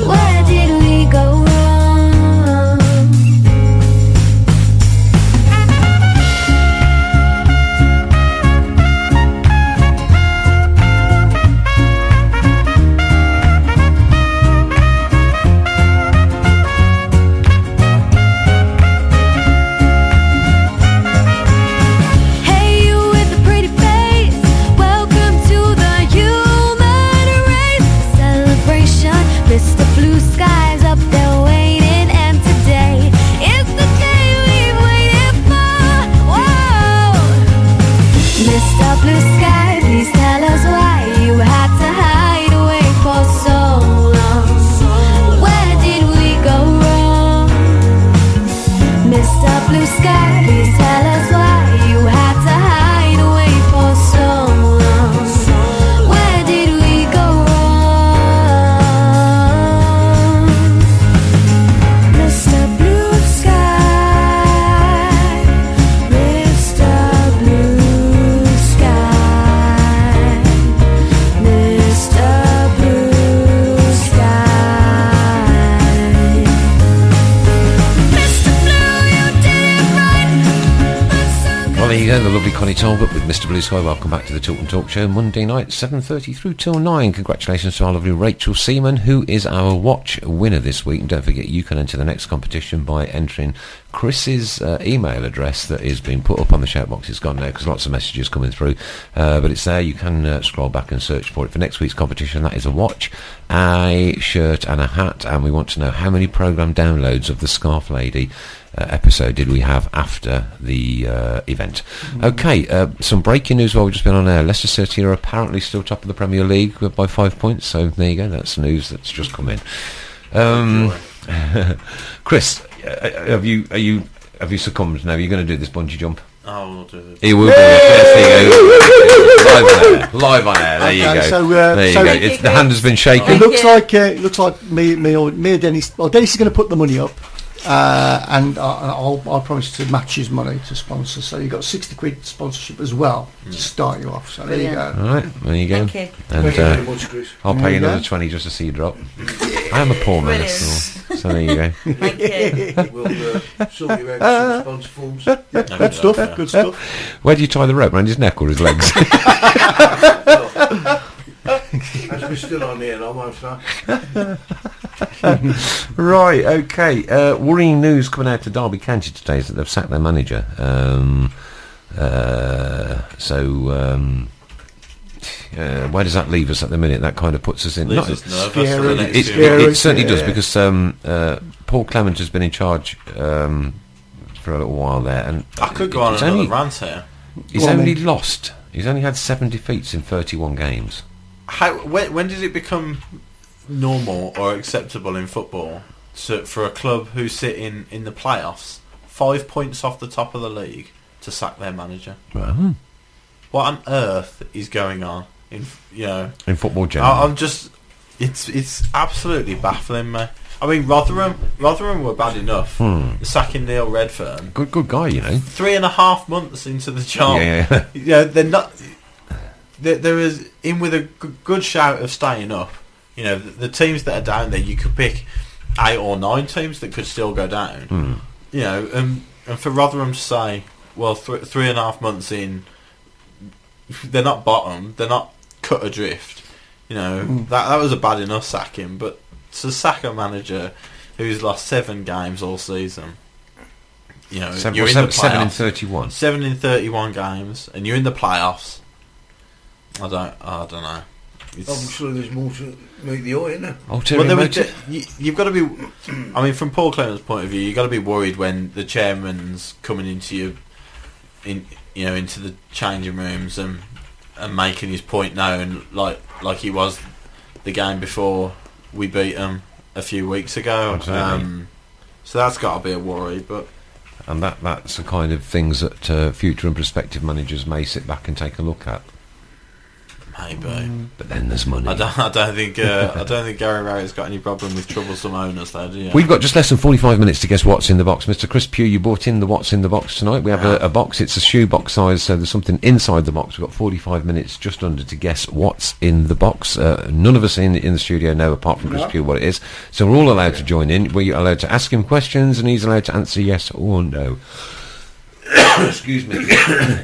Where did we go wrong? Hey, you with the pretty face, welcome to the human race celebration. Mr. Blue Sky's up there waiting, and today is the day we've waited for. Whoa, Mr. Blue Sky, please tell us why you had to hide away for so long. Where did we go wrong? Mr. Blue Sky, please tell us why you had to hide away for so long. Where did we go wrong? Mr. Blue Sky, Mr. Blue Sky, Mr. Blue Sky. Mr. Blue, you did it right. That's so Well, there you go, the lovely Connie Talbot with Mr Blue Sky. Welcome back to the Tilton Talk Show, Monday night, 7:30 through till 9. Congratulations to our lovely Rachel Seaman, who is our watch winner this week. And don't forget, you can enter the next competition by entering Chris's email address that is being put up on the shout box. It's gone now because lots of messages coming through, but it's there. You can scroll back and search for it for next week's competition. That is a watch, a shirt and a hat, and we want to know how many programme downloads of the Scarf Lady episode did we have after the event. Okay, some breaking news while we've just been on air. Leicester City are apparently still top of the Premier League by 5 points, so there you go, that's news that's just come in. Chris, have you succumbed now? Are you going to do this bungee jump? I'll do it. He will do it. Yes, there you go. Live on air. There you Okay, go. so, there you so- go. The hand has been shaken. It looks like me or Dennis. Well, Dennis is going to put the money up, and I'll promise to match his money to sponsor. So you've got 60 quid sponsorship as well to start you off. So there you go. All right, there you go. Thank you. And Thank you very much, Chris. I'll There pay you you another go. 20 just to see you drop. I am a poor man, Brilliant. so there you go. Thank you. We'll sort you out some sponsor forms. Good stuff. Good stuff. Where do you tie the rope? Around his neck or his legs? As we're still on here, I won't say. Right, okay. Worrying news coming out to Derby County today is that they've sacked their manager. Where does that leave us at the minute? That kind of puts us in... Leaves not- us nervous for scary. the next It, few it, weeks. it certainly does, Yeah. because Paul Clement has been in charge for a little while there, and I could go on it's another only, rant here. he's Go on only then. lost. He's only had 7 defeats in 31 games. When did it become normal or acceptable in football for a club who sit in the playoffs, 5 points off the top of the league, to sack their manager? Well, What on earth is going on in football generally. I'm just it's absolutely baffling me. I mean, Rotherham were bad enough. Sacking Neil Redfern Good guy, you know. 3.5 months into the job. Yeah. Yeah, they're not. There is in with a good shout of staying up. You know, the teams that are down there, you could pick 8 or 9 teams that could still go down. You know, and for Rotherham to say, well, 3.5 months in, they're not bottom, they're not cut adrift. You know, that was a bad enough sacking, but to sack a manager who's lost 7 games all season, you know, you're in the 7 in playoffs. 31. 7 in 31 games, and you're in the playoffs. I don't know. Obviously, there's more to meet the eye, isn't there? Ulterior motive? You've got to be. I mean, from Paul Clement's point of view, you've got to be worried when the chairman's coming into into the changing rooms and making his point known, like he was the game before we beat them a few weeks ago. Absolutely. So that's got to be a worry, but. And that's the kind of things that future and prospective managers may sit back and take a look at. Maybe. But then there's money. I don't think Gary Rowt's got any problem with troublesome owners, though, do you? We've got just less than 45 minutes to guess what's in the box. Mr. Chris Pugh, you brought in the what's in the box tonight. We have a box. It's a shoebox size, so there's something inside the box. We've got 45 minutes just under to guess what's in the box. None of us in the studio know, apart from Chris Pugh, what it is. So we're all allowed to join in. We're allowed to ask him questions, and he's allowed to answer yes or no. Excuse me.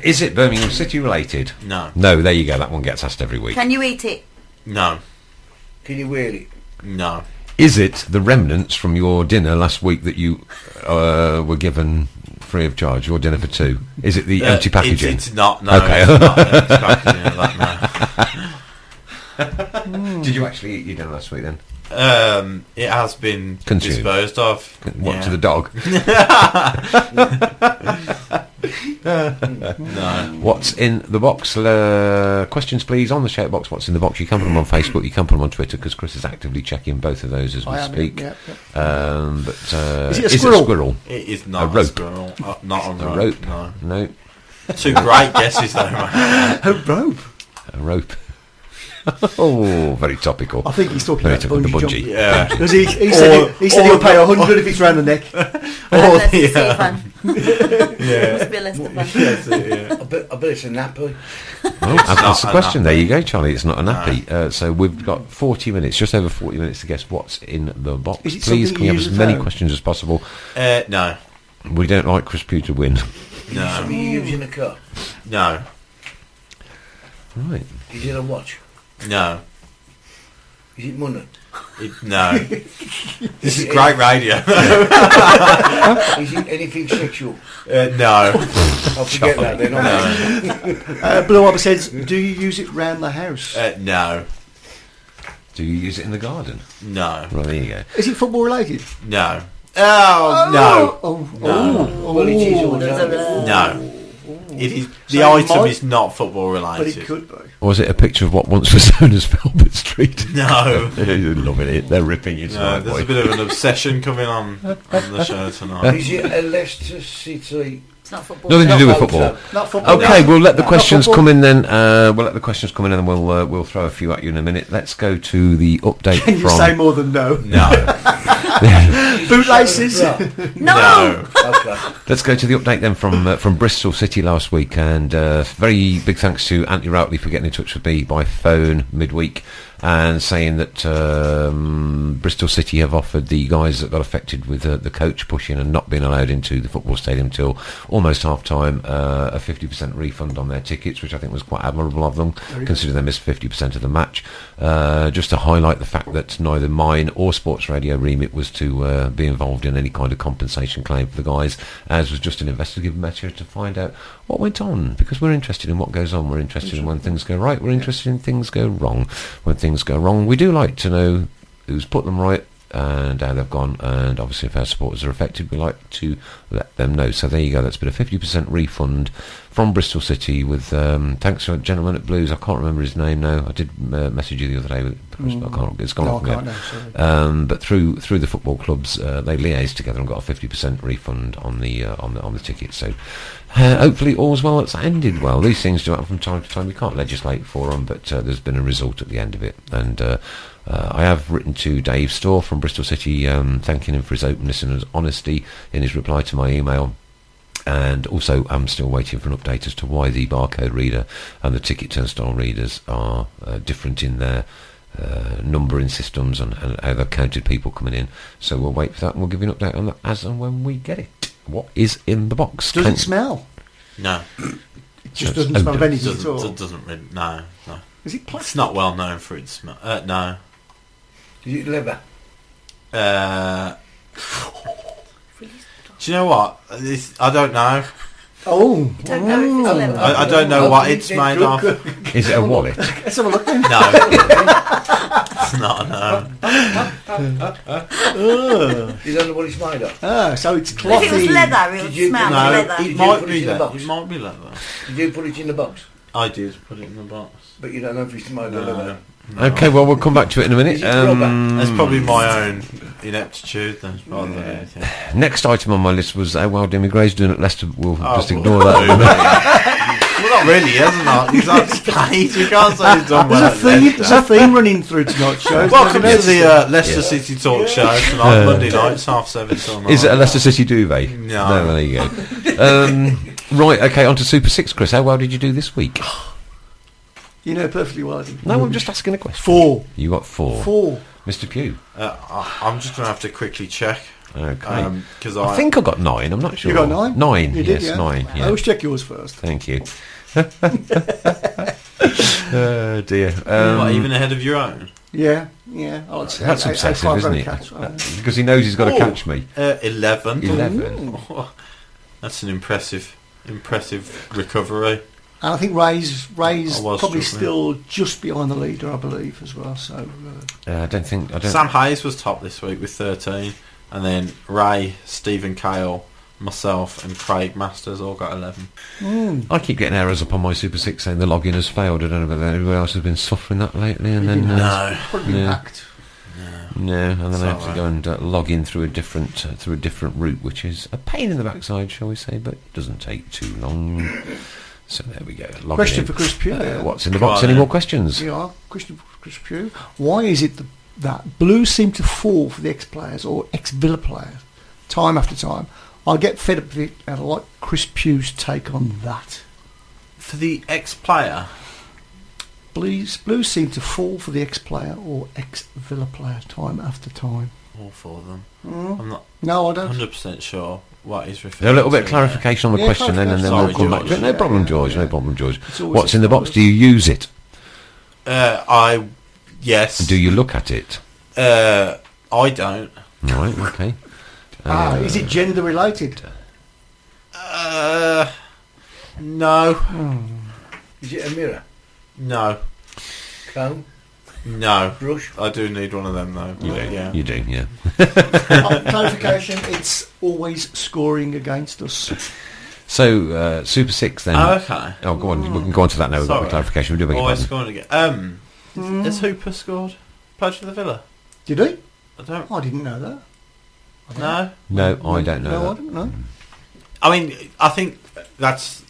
Is it Birmingham City related? No. No, there you go. That one gets asked every week. Can you eat it? No. Can you wear it? No. Is it the remnants from your dinner last week that you were given free of charge, your dinner for two? Is it the empty packaging? It's not, no. Okay. It's not empty packaging, like, no. Did you actually eat your dinner last week then? It has been Consumed. Disposed of. What, to the dog? No. What's in the box? Questions, please, on the shout box. What's in the box? You can put them on Facebook, you can put them on Twitter, because Chris is actively checking both of those as we speak. Yeah. Is it a it squirrel? a squirrel? It is not A rope. squirrel. Not a A rope. rope? No. No. Two great guesses, though, man. A rope. A rope. Oh, very topical. I think he's talking Very about topical. The bungee bungee. jump. Yeah. Because he said he'll pay 100 if it's round the neck. Unless it's a fun. Yeah. Must be a Leicester fan. That's it, yeah. I bet it's a nappy. Well, that's the not a question. nappy. There you go, Charlie. It's not a nappy. So we've got 40 minutes, just over 40 minutes to guess what's in the box. Is it Please, something can we have you as use at many home? questions as possible? No. We don't like Chris Pugh to win. No. Something you use in a car. No. Right. Is it a watch? No. Is it money? No. This is great radio. Is it anything sexual? No. I'll forget that then. No. Blue Arbor says, do you use it round the house? No. Do you use it in the garden? No. Well, there you go. Is it football related? No. Oh, no. Well, it is or no. No. It is. The So item might- is not football But related. it could be. Or was it a picture of what once was known as Velvet Street? No. You're loving it. They're ripping you No, tonight, there's boy. a bit of an obsession coming on the show tonight. Is it a Leicester City? It's not football. Nothing to do with Not football. Not football. Okay, we'll let the Not questions football. come in then. We'll let the questions come in, and we'll throw a few at you in a minute. Let's go to the update Can you from. say more than no? No. Bootlaces? No! Okay. Let's go to the update then from Bristol City last week, and very big thanks to Anthony Routley for getting in touch with me by phone midweek and saying that Bristol City have offered the guys that got affected with the coach pushing and not being allowed into the football stadium till almost half time a 50% refund on their tickets, which I think was quite admirable of them, considering they missed 50% of the match. Just to highlight the fact that neither mine or Sports Radio remit was to be involved in any kind of compensation claim for the guys, as was just an investigative measure to find out what went on, because we're interested in what goes on. We're interested in when things go right. We're interested in things go wrong. When things go wrong, we do like to know who's put them right and how they've gone, and obviously if our supporters are affected, we like to let them know. So there you go, that's been a 50% refund from Bristol City with thanks to a gentleman at Blues. I can't remember his name now. I did message you the other day with it. I can't, it's gone off my head. But through the football clubs, they liaised together and got a 50% refund on the ticket. So hopefully all's well that's ended well. These things do happen from time to time. We can't legislate for them, but there's been a result at the end of it. And I have written to Dave Storr from Bristol City, thanking him for his openness and his honesty in his reply to my email. And also I'm still waiting for an update as to why the barcode reader and the ticket turnstile readers are different in their numbering systems and how they've counted people coming in. So we'll wait for that and we'll give you an update on that as and when we get it. What is in the box? Doesn't smell. No. It just So it's doesn't smell of odor. anything at all. Doesn't really. No. Is it It's plastic? not well known for its smell. No. Is it leather? Do you know what? I don't know. Oh, Don't know if it's leather. I don't know what it's made of. Is it a wallet? let's have a look then. No, it's not. No. You don't know what it's made of? So it's If clothy. it was leather, it would Did you- smell No, like leather. it Did you might put be it in the leather. box? It might be leather. Did you put it in the box? I did put it in the box. But you don't know if it's made of leather. Okay, well, we'll come back to it in a minute. Is it rubber? That's probably my own ineptitude then, rather than anything. Next item on my list was how well Demi Gray's doing at Leicester. We'll just well, ignore that. Well, not really, he hasn't he? He's on stage. You can't say he's done well. There's a theme running through tonight's show. Welcome to the Leicester City Talk Show tonight, Monday nights, 7:30 till 9. Is it a Leicester City duvet? No. There you go. Right, okay, on to Super 6, Chris. How well did you do this week? You know perfectly well. I didn't. No, I'm just asking a question. 4. You got 4. 4. Mr Pugh. I'm just going to have to quickly check. Okay. Because I think I got 9, I'm not sure. You got 9? 9, You yes, did, yeah. 9. I Yeah. always check yours first. Thank you. Oh dear. what, even ahead of your own? Yeah. I'd say That's I obsessive, can't isn't very it? catch, Because he knows he's got to Oh. catch me. 11. 11. That's an impressive recovery. And I think Ray's I was probably struggling. still just behind the leader, I believe, as well. So I don't think. Sam Hayes was top this week with 13, and then Ray, Stephen Cale, myself, and Craig Masters all got 11. I keep getting errors up on my Super 6 saying the login has failed. I don't know whether anyone else has been suffering that lately. And then No. probably yeah. hacked. No, and then I have to alright. go and log in through a different route, which is a pain in the backside, shall we say? But it doesn't take too long. So there we go. Logging Question in. for Chris Pugh. What's in the Come box? on, Any then. more questions? Yeah, question for Chris Pugh. Why is it that Blues seem to fall for the ex-players or ex-Villa players time after time? I get fed up with it, and I like Chris Pugh's take on that. For the ex-player, Blues seem to fall for the ex-player or ex-Villa player time after time. all four of them. Mm. I'm not No, I don't. 100% sure what he's referring A little bit of to clarification on the Yeah, question then, and then clarification. we'll come back to it. Sorry, No George. problem, Yeah, George. yeah. No problem, George. It's always What's in the box? exposed. Do you use it? Yes. Do you look at it? I don't. Right. Okay. Is it gender related? No. Is it a mirror? No. Comb? No. Brush? I do need one of them though. You do. Yeah. You do. Yeah. Clarification, it's always scoring against us. So Super 6 then. Oh, okay. Oh, go on. We can go on to that now. We've got the Sorry. clarification. We do beg your Always pardon. scoring again. Has Hooper scored? Played for the Villa? Did he? I don't. I didn't know that. No. No, I don't know. No, I that. don't know. I mean, I think that's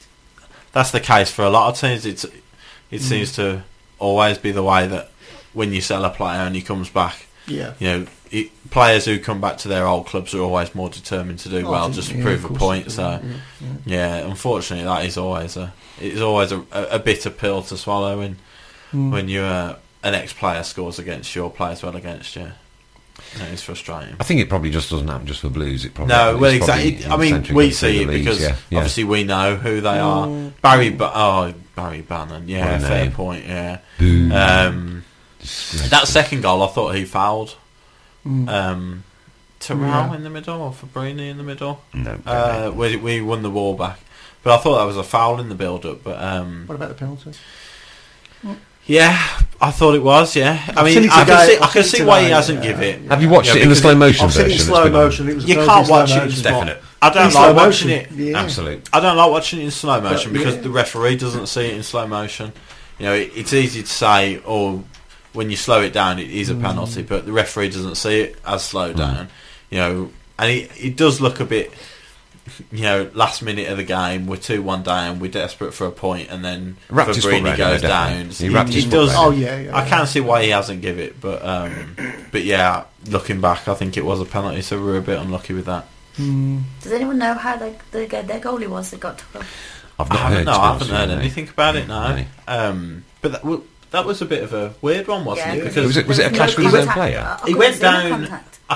the case for a lot of teams. It seems to always be the way that when you sell a player and he comes back, Yeah. you know, players who come back to their old clubs are always more determined to do Oh, well, I just to think- prove of a course. point. So, Yeah. unfortunately, that is always a bitter pill to swallow when you an ex-player scores against you or plays well against you. It's frustrating. I think it probably just doesn't happen just for Blues. It probably No, happens well, probably exactly. I mean, eccentric we through see the it leagues, because yeah. obviously we know who they are. Barry Bannon, yeah, What a fair name. point, yeah. Boo. That second goal, I thought he fouled. Terrell Yeah. in the middle or Fabrini in the middle. No. We won the ball back, but I thought that was a foul in the build-up. But What about the penalty? yeah, I thought it was. Yeah, I seen mean, it I today. can I've see seen it why he today, hasn't yeah. give it. Have you watched Yeah, it in the because slow motion I've seen it in version? slow that's been on? motion. It was You both can't in slow watch it in motion. definite. I In don't slow like watching motion, it. yeah. Absolute. I don't like watching it in slow motion But, because yeah. the referee doesn't see it in slow motion. You know, it's easy to say, oh, when you slow it down, it is a penalty, but the referee doesn't see it as slowed down. You know, and it does look a bit, you know, last minute of the game, we're 2-1 down, we're desperate for a point, and then Wrapped his foot Fabrini round goes it, definitely. down. He wrapped his It foot does. round Oh, yeah. I can see why he hasn't give it, but yeah, looking back, I think it was a penalty, so we were a bit unlucky with that. Does anyone know how their goalie was that got took off? I've I not haven't, heard. no, to be I honest haven't heard with you, anything about it now. No. But that was a bit of a weird one, wasn't Yeah, it? 'cause Because Was it a there clash no with his own contact. player? I he couldn't went see no down. contact. I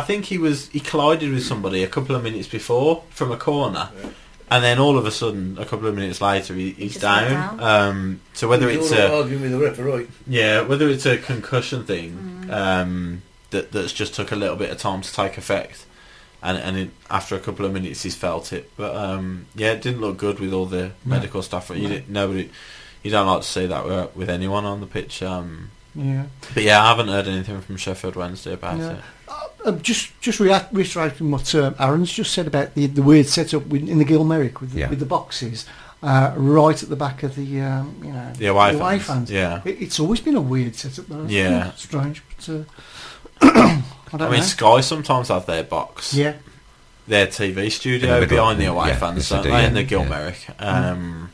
think he collided with somebody a couple of minutes before from a corner, and then all of a sudden, a couple of minutes later, he's just went down. So whether it's You're a arguing with the referee. whether it's a concussion thing that's just took a little bit of time to take effect. after a couple of minutes he's felt it. But it didn't look good with all the medical stuff. You don't like to see that with anyone on the pitch. But I haven't heard anything from Sheffield Wednesday about it. Just reiterating what Aaron's just said about the weird setup in the Gilmerick with the boxes right at the back of the away fans. Yeah, it's always been a weird setup though. Yeah, strange. But I mean, Sky sometimes have their box. Yeah, their TV studio behind the away fans, don't they? In the Gilmerick.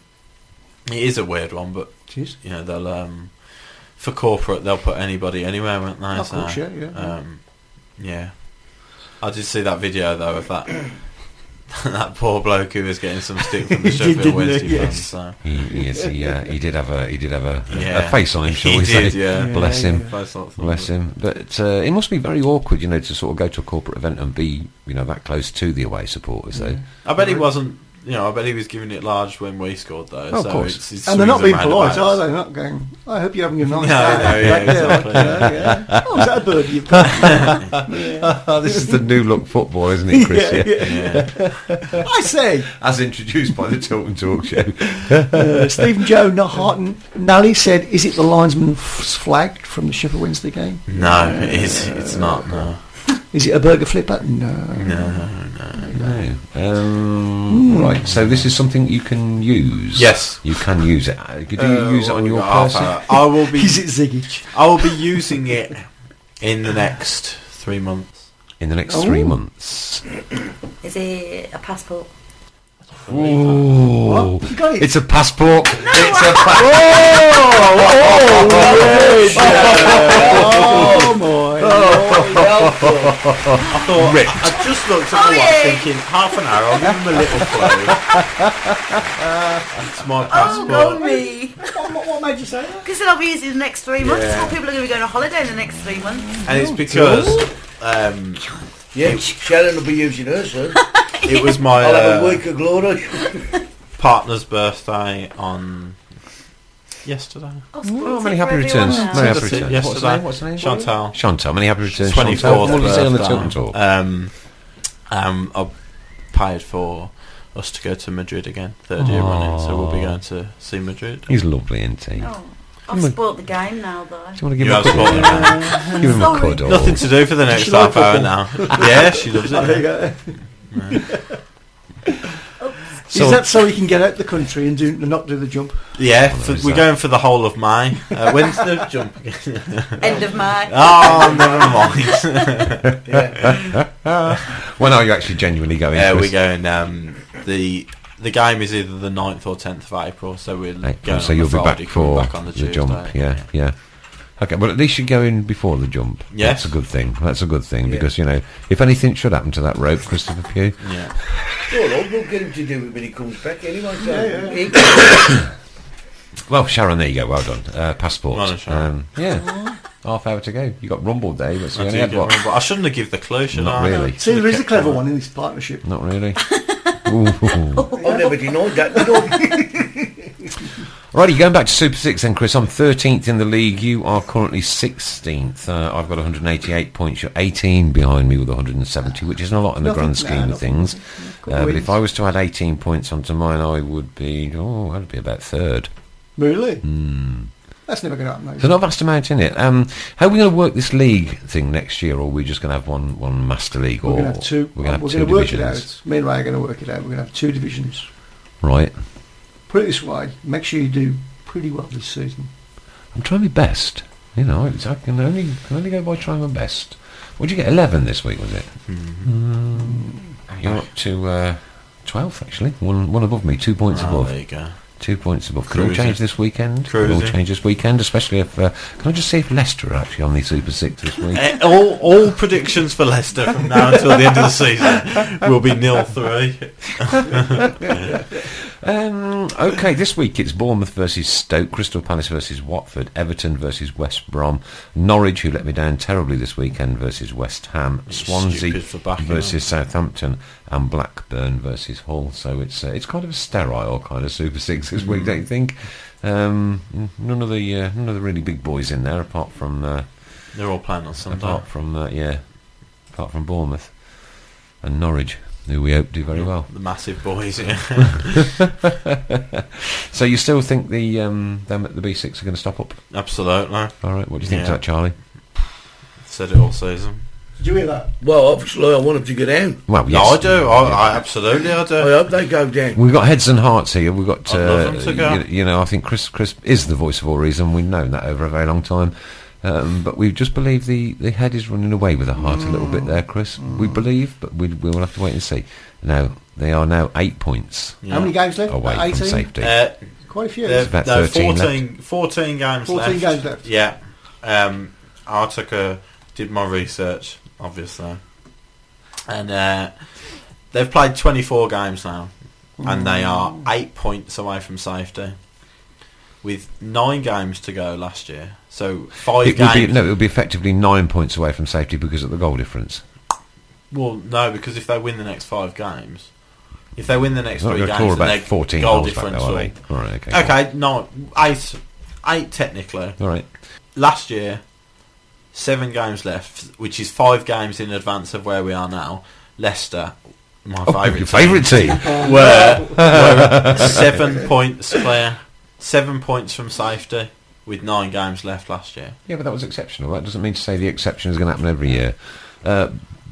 It is a weird one, but they'll for corporate they'll put anybody anywhere, won't they? Of course, yeah. I did see that video though of that that poor bloke who was getting some stick from the Sheffield Wednesday fans. So. He did have a face on him, shall we say? Yeah. Bless him. Bless him. But it must be very awkward, to sort of go to a corporate event and be, that close to the away supporters. Though. I bet he wasn't. I bet he was giving it large when we scored, though. Oh, of course. And they're not being polite, are they? Not going, I hope you're having a nice day. Exactly. Oh, is that a bird you've got? This is the new look football, isn't it, Chris? Yeah. I say. As introduced by the Tilton Talk Show. Stephen Joe Nally said, is it the linesman's flag from the Sheffield Wednesday game? No, it's not, no. Is it a burger flipper? No. Right, so this is something you can use. Yes, you can use it. Could you use it on your person? I will be. Is it Ziggage? I will be using it in the next 3 months. In the next 3 months. Is it a passport? Oh, it's a passport. No, it's a I just looked at the watch thinking half an hour, I'll give him a little play. It's my passport. Oh, me. What made you say that? Because then I'll be using it in the next 3 months. Well, people are going to be going on holiday in the next 3 months. And it's because Sharon will be using her soon. It was my I'll have a week of glory. partner's birthday on yesterday. Oh, many happy returns. Many happy returns. Yesterday. What's her name? Chantal. Many happy returns. 24th What did you say on the birthday. Tilton Talk? I paid for us to go to Madrid again, third year running, so we'll be going to see Madrid. He's lovely, isn't he? Oh, I've spoilt the game now, though. Do you want to give him a cuddle? Give him a cuddle. Nothing to do for the next half hour now. Yeah, she loves it. There you go. Is that so he can get out the country and not do the jump? Yeah, we're going for the whole of May. When's the jump again? End of May. Oh, never mind. When are you actually genuinely going? Yeah, we're going. The game is either the 9th or 10th of April, so we're going. So on you'll the be Friday, back for back on the Tuesday. jump. Yeah. Okay, well at least you're going before the jump. Yes. That's a good thing. Because if anything should happen to that rope, Christopher Pugh. Yeah. Well, we'll get him to do it when he comes back anyway. So Well, Sharon, there you go. Well done. Passport. Well done, Sharon. Half hour to go. You got rumbled there, but you I only had what? I shouldn't have given the clue, should Not I? really. See, there is a clever one in this partnership. Not really. Ooh. I never denied that. Righty, going back to Super 6 then, Chris. I'm 13th in the league. You are currently 16th. I've got 188 points. You're 18 behind me with 170, which isn't a lot in the grand scheme of things. But if I was to add 18 points onto mine, I would be, I'd be about third. Really? That's never going to happen. There's not a vast amount in it. How are we going to work this league thing next year, or are we just going to have one master league? We're going to have two. We're going to work it out. Me and Ray are going to work it out. We're going to have 2 divisions. Right. Put it this way, make sure you do pretty well this season. I'm trying my best. I can only go by trying my best. What did you get? 11 this week, was it? You're up to 12th actually. One above me. 2 points above. There you go. 2 points above. Could all change this weekend. Especially if. Can I just see if Leicester are actually on the Super 6 this week? All predictions for Leicester from now until the end of the season will be 0-3. Okay, this week it's Bournemouth versus Stoke, Crystal Palace versus Watford, Everton versus West Brom, Norwich, who let me down terribly this weekend, versus West Ham, Swansea versus Southampton, and Blackburn versus Hull. So it's kind of a sterile kind of Super 6 this week, don't you think? None of the really big boys in there, apart from they're all playing on Sunday. Apart from Bournemouth. and Norwich, who we hope do very well. The massive boys, yeah. So you still think the them at the B6 are going to stop up? Absolutely. All right, what do you think of that, Charlie? Said it all season. Did you hear that? Well, obviously, I want them to go down. Well, No, yes. I do. I absolutely, I do. I hope they go down. We've got heads and hearts here. We've got, I'd love them to go. you know, I think Chris is the voice of all reason. We've known that over a very long time. But we just believe the head is running away with the heart a little bit there, Chris. We believe, but we will have to wait and see. Now, they are now 8 points How many games left? away 18? from safety. Quite a few. It's about 13 14 games 14 left. games left. Yeah. I did my research, obviously. And they've played 24 games now. And they are 8 points away from safety. With 9 games to go last year. So 5 games. It would be effectively 9 points away from safety because of the goal difference. Well, no, because if they win the next 5 games, if they win the next 3 They're games, claw then about their 14 goal goals back difference though, are will... they? All right, okay. Okay, no, 8 technically. All right. Last year, 7 games left, which is 5 games in advance of where we are now. Leicester, my favourite your favourite team. were 7 points clear. 7 points from safety with 9 games left last year. Yeah, but that was exceptional. That doesn't mean to say the exception is going to happen every year.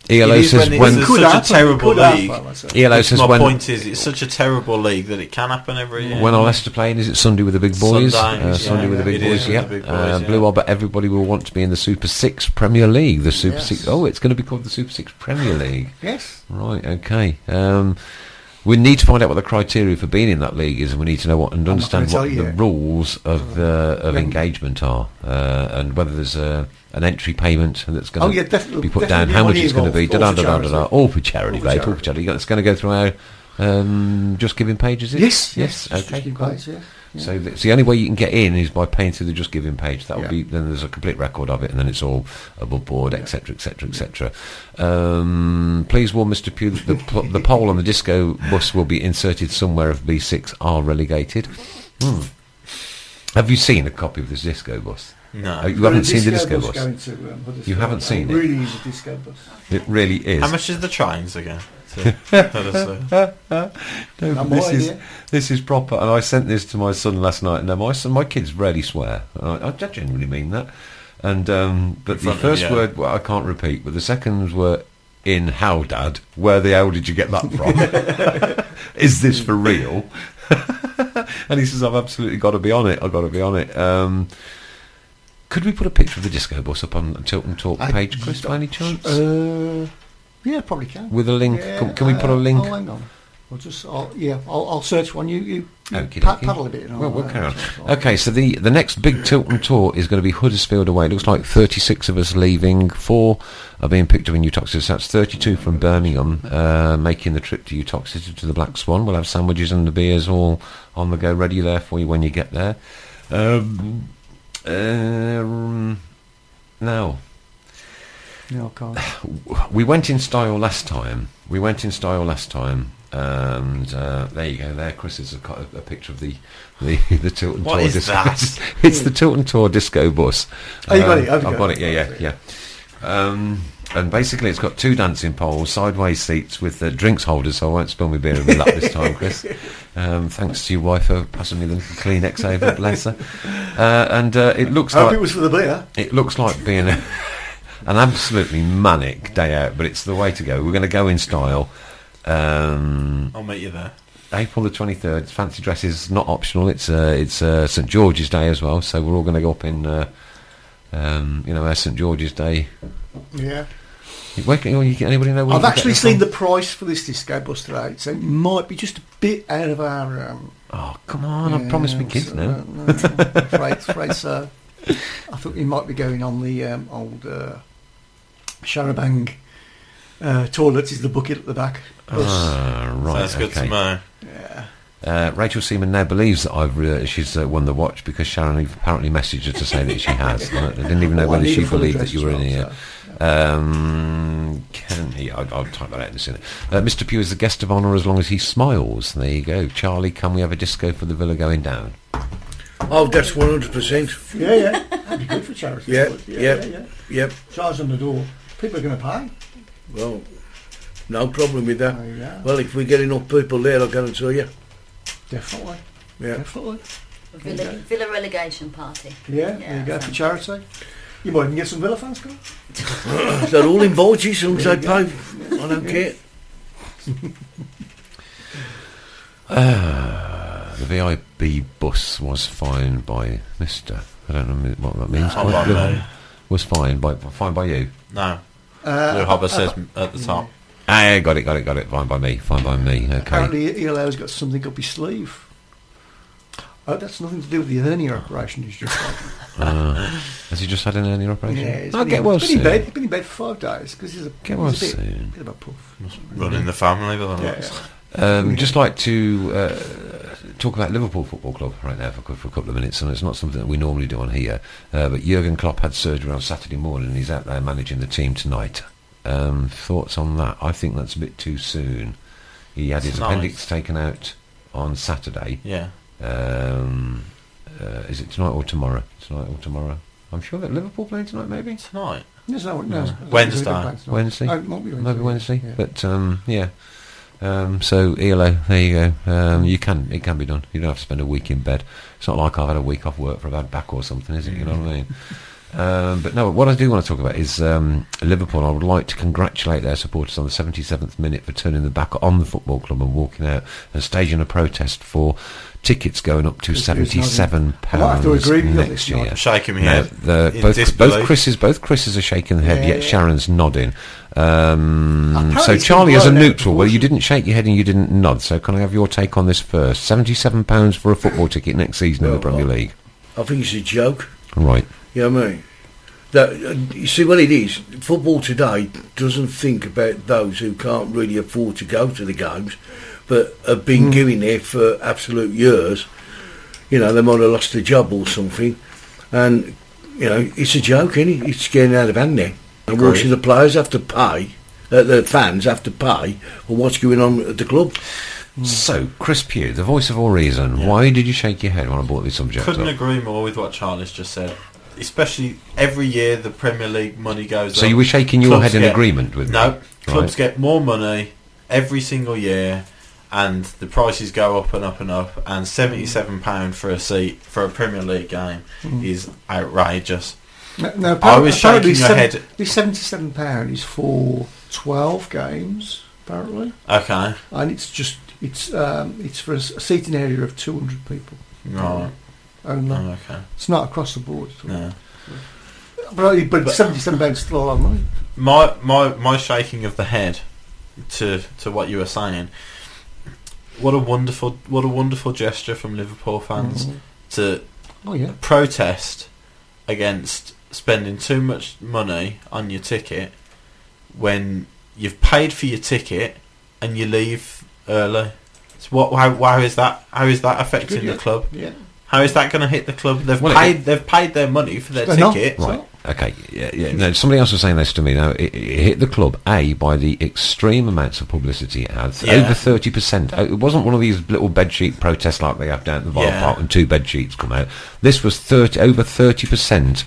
ELO It is says when it's when such a terrible league. ELO says My when point is, it's such a terrible league that it can happen every year. when are Leicester playing? Is it Sunday with the big boys? Sometimes, Sunday with the big it boys. is with Yeah. the big boys, yeah. Blue Arbor. Everybody will want to be in the Super 6 Premier League. The Super Yes. 6. Oh, it's going to be called the Super 6 Premier League. Yes. Right. Okay. We need to find out what the criteria for being in that league is, and we need to know what and not understand gonna what tell the you yet. rules of engagement are, and whether there's an entry payment that's going to definitely be put down, how much it's going to be, all for charity, All for mate, all charity. for charity. It's going to go through our Just Giving page, is it? Yes. Okay. Just Cool. page, yeah. So it's the only way you can get in is by paying through the Just Giving page. That will Yeah. be then. There's a complete record of it, and then it's all above board, etc., etc., etc. Please warn Mr Pugh that the pole on the disco bus will be inserted somewhere if B6 are relegated. Have you seen a copy of this disco bus? No. You haven't seen the disco bus. Going to, Huddersfield. You haven't seen it? Really is a disco bus. It really is. How much is the trains again? To No, Not this is proper, and I sent this to my son last night. And my kids rarely swear. I genuinely mean that. And but the front of first you. word I can't repeat, but the seconds were in how, Dad? Where the hell did you get that from? Is this for real? And he says, I've absolutely got to be on it. I've got to be on it. Could we put a picture of the disco bus up on the Tilton Talk page, Chris, by any chance? Yeah, probably can. With a link? Yeah, Can we put a link? Oh, hang on. I'll search one. You Okey-dokey. paddle a bit. And Well, I'll, we'll carry on. I'll- Okay, so the next big Tilton tour is going to be Huddersfield away. It looks like 36 of us leaving. 4 are being picked up in Utoxeter. That's 32 from Birmingham, making the trip to Utoxeter to the Black Swan. We'll have sandwiches and the beers all on the go, ready there for you when you get there. Now, Yeah, I can't. we went in style last time. And there you go. There, Chris has got a picture of the Tilton What Tour is disco. that? It's the Tilton Tour disco bus. Oh, you got it? I've got it. Yeah. And basically, it's got 2 dancing poles, sideways seats with drinks holders. So I won't spill my beer in my lap this time, Chris. Thanks to your wife for passing me the Kleenex over, bless her. And it looks I hope like it was for the beer. it looks like being an absolutely manic day out, but it's the way to go. We're going to go in style. I'll meet you there. April the 23rd. Fancy dress is not optional. It's St George's Day as well, so we're all going to go up in our St George's Day. Yeah. Anybody know? where I've you actually get seen them the price for this disco bus today, so it might be just a bit out of our. from? Oh, come on! I promised me kids now. No, afraid so. I thought we might be going on the old Sharabang toilets is the bucket at the back. Right. Sounds good to Okay. me. Yeah. Rachel Seaman now believes that she's won the watch because Sharon apparently messaged her to say that she has. I didn't even know Well, I whether need she a full believed that address you were as in well, here. so, I'll type that out in a minute. Mr Pugh is the guest of honour as long as he smiles. There you go. Charlie, can we have a disco for the Villa going down? Oh, that's 100%. Yeah. That'd be good for charity. Yeah, but yeah. Yep. Charge on the door. People are going to pay. Well, No problem with that. There you go. Well, if we get enough people there, I'll guarantee you. Definitely. Yeah. Definitely. Villa relegation party. Yeah, there you go, for charity. You might even get some Villa fans coming. They're all involved, as long as they pay. I don't care. The VIB bus was fined by Mr. I don't know what that means. Not by me. Was fined by you. No. Blue Hobber says at the top. Ah, got it. Fine by me. Okay. Apparently ELO's got something up his sleeve. Oh, that's nothing to do with the hernia operation he's just had. Has he just had an hernia operation? Yeah, he's I'll been get in- well been soon. in bed. He's been in bed for 5 days because he's a Get well he's a bit, soon. bit of a puff. Running the family, but Just like to talk about Liverpool Football Club right now for a couple of minutes, and it's not something that we normally do on here. But Jurgen Klopp had surgery on Saturday morning, and he's out there managing the team tonight. Thoughts on that? I think that's a bit too soon. He had his appendix taken out on Saturday. Yeah. Is it tonight or tomorrow? I'm sure that Liverpool playing tonight, maybe. Tonight. No, Wednesday. Wednesday. Oh, it might be Maybe Wednesday. Yeah. But yeah. So ELO, there you go. It can be done. You don't have to spend a week in bed. It's not like I've had a week off work for a bad back or something, is it? You know what I mean? But no, what I do want to talk about is Liverpool. I would like to congratulate their supporters on the 77th minute for turning the back on the football club and walking out and staging a protest for tickets going up to £77 I might have to agree with you on next this, year. Shaking my No, head. both Chris's are shaking their head, Yeah, yet yeah. Sharon's nodding. So Apparently it's Charlie, been as a blown out of neutral, well, you proportion. didn't shake your head and you didn't nod. So can I have your take on this first? £77 for a football ticket next season in the Premier League. I think it's a joke. Right. You know what I mean? That, you see what it is? Football today doesn't think about those who can't really afford to go to the games, but have been going there for absolute years. You know, they might have lost their job or something. And, you know, it's a joke, isn't it? It's getting out of hand now. And Agreed. watching the players have to pay, the fans have to pay for what's going on at the club. So, Chris Pugh, the voice of all reason, why did you shake your head when I brought this subject Couldn't up? agree more with what Charlie's just said. Especially every year the Premier League money goes up. So you were shaking your Clubs head in get- agreement with me? No, clubs Right. get more money every single year, and the prices go up and up and up. And £77 for a seat for a Premier League game is outrageous. No, I was apparently shaking your head. This £77 is for 12 games, apparently, Okay, and it's for a seating area of 200 people right. only. Oh, okay. It's not across the board at all. No. But £77 is still a lot of money. My shaking of the head to what you were saying. What a wonderful gesture from Liverpool fans to Oh yeah. protest against spending too much money on your ticket when you've paid for your ticket and you leave early. So how is that affecting Good, yeah. the club? Yeah. How is that going to hit the club? They've Well, paid their money for their They're not. ticket. Right. Okay. Yeah. No, somebody else was saying this to me. Now, it hit the club by the extreme amounts of publicity it had. Yeah. Over 30%. It wasn't one of these little bedsheet protests like they have down at the Vile Yeah. Park and 2 bed sheets come out. This was over 30%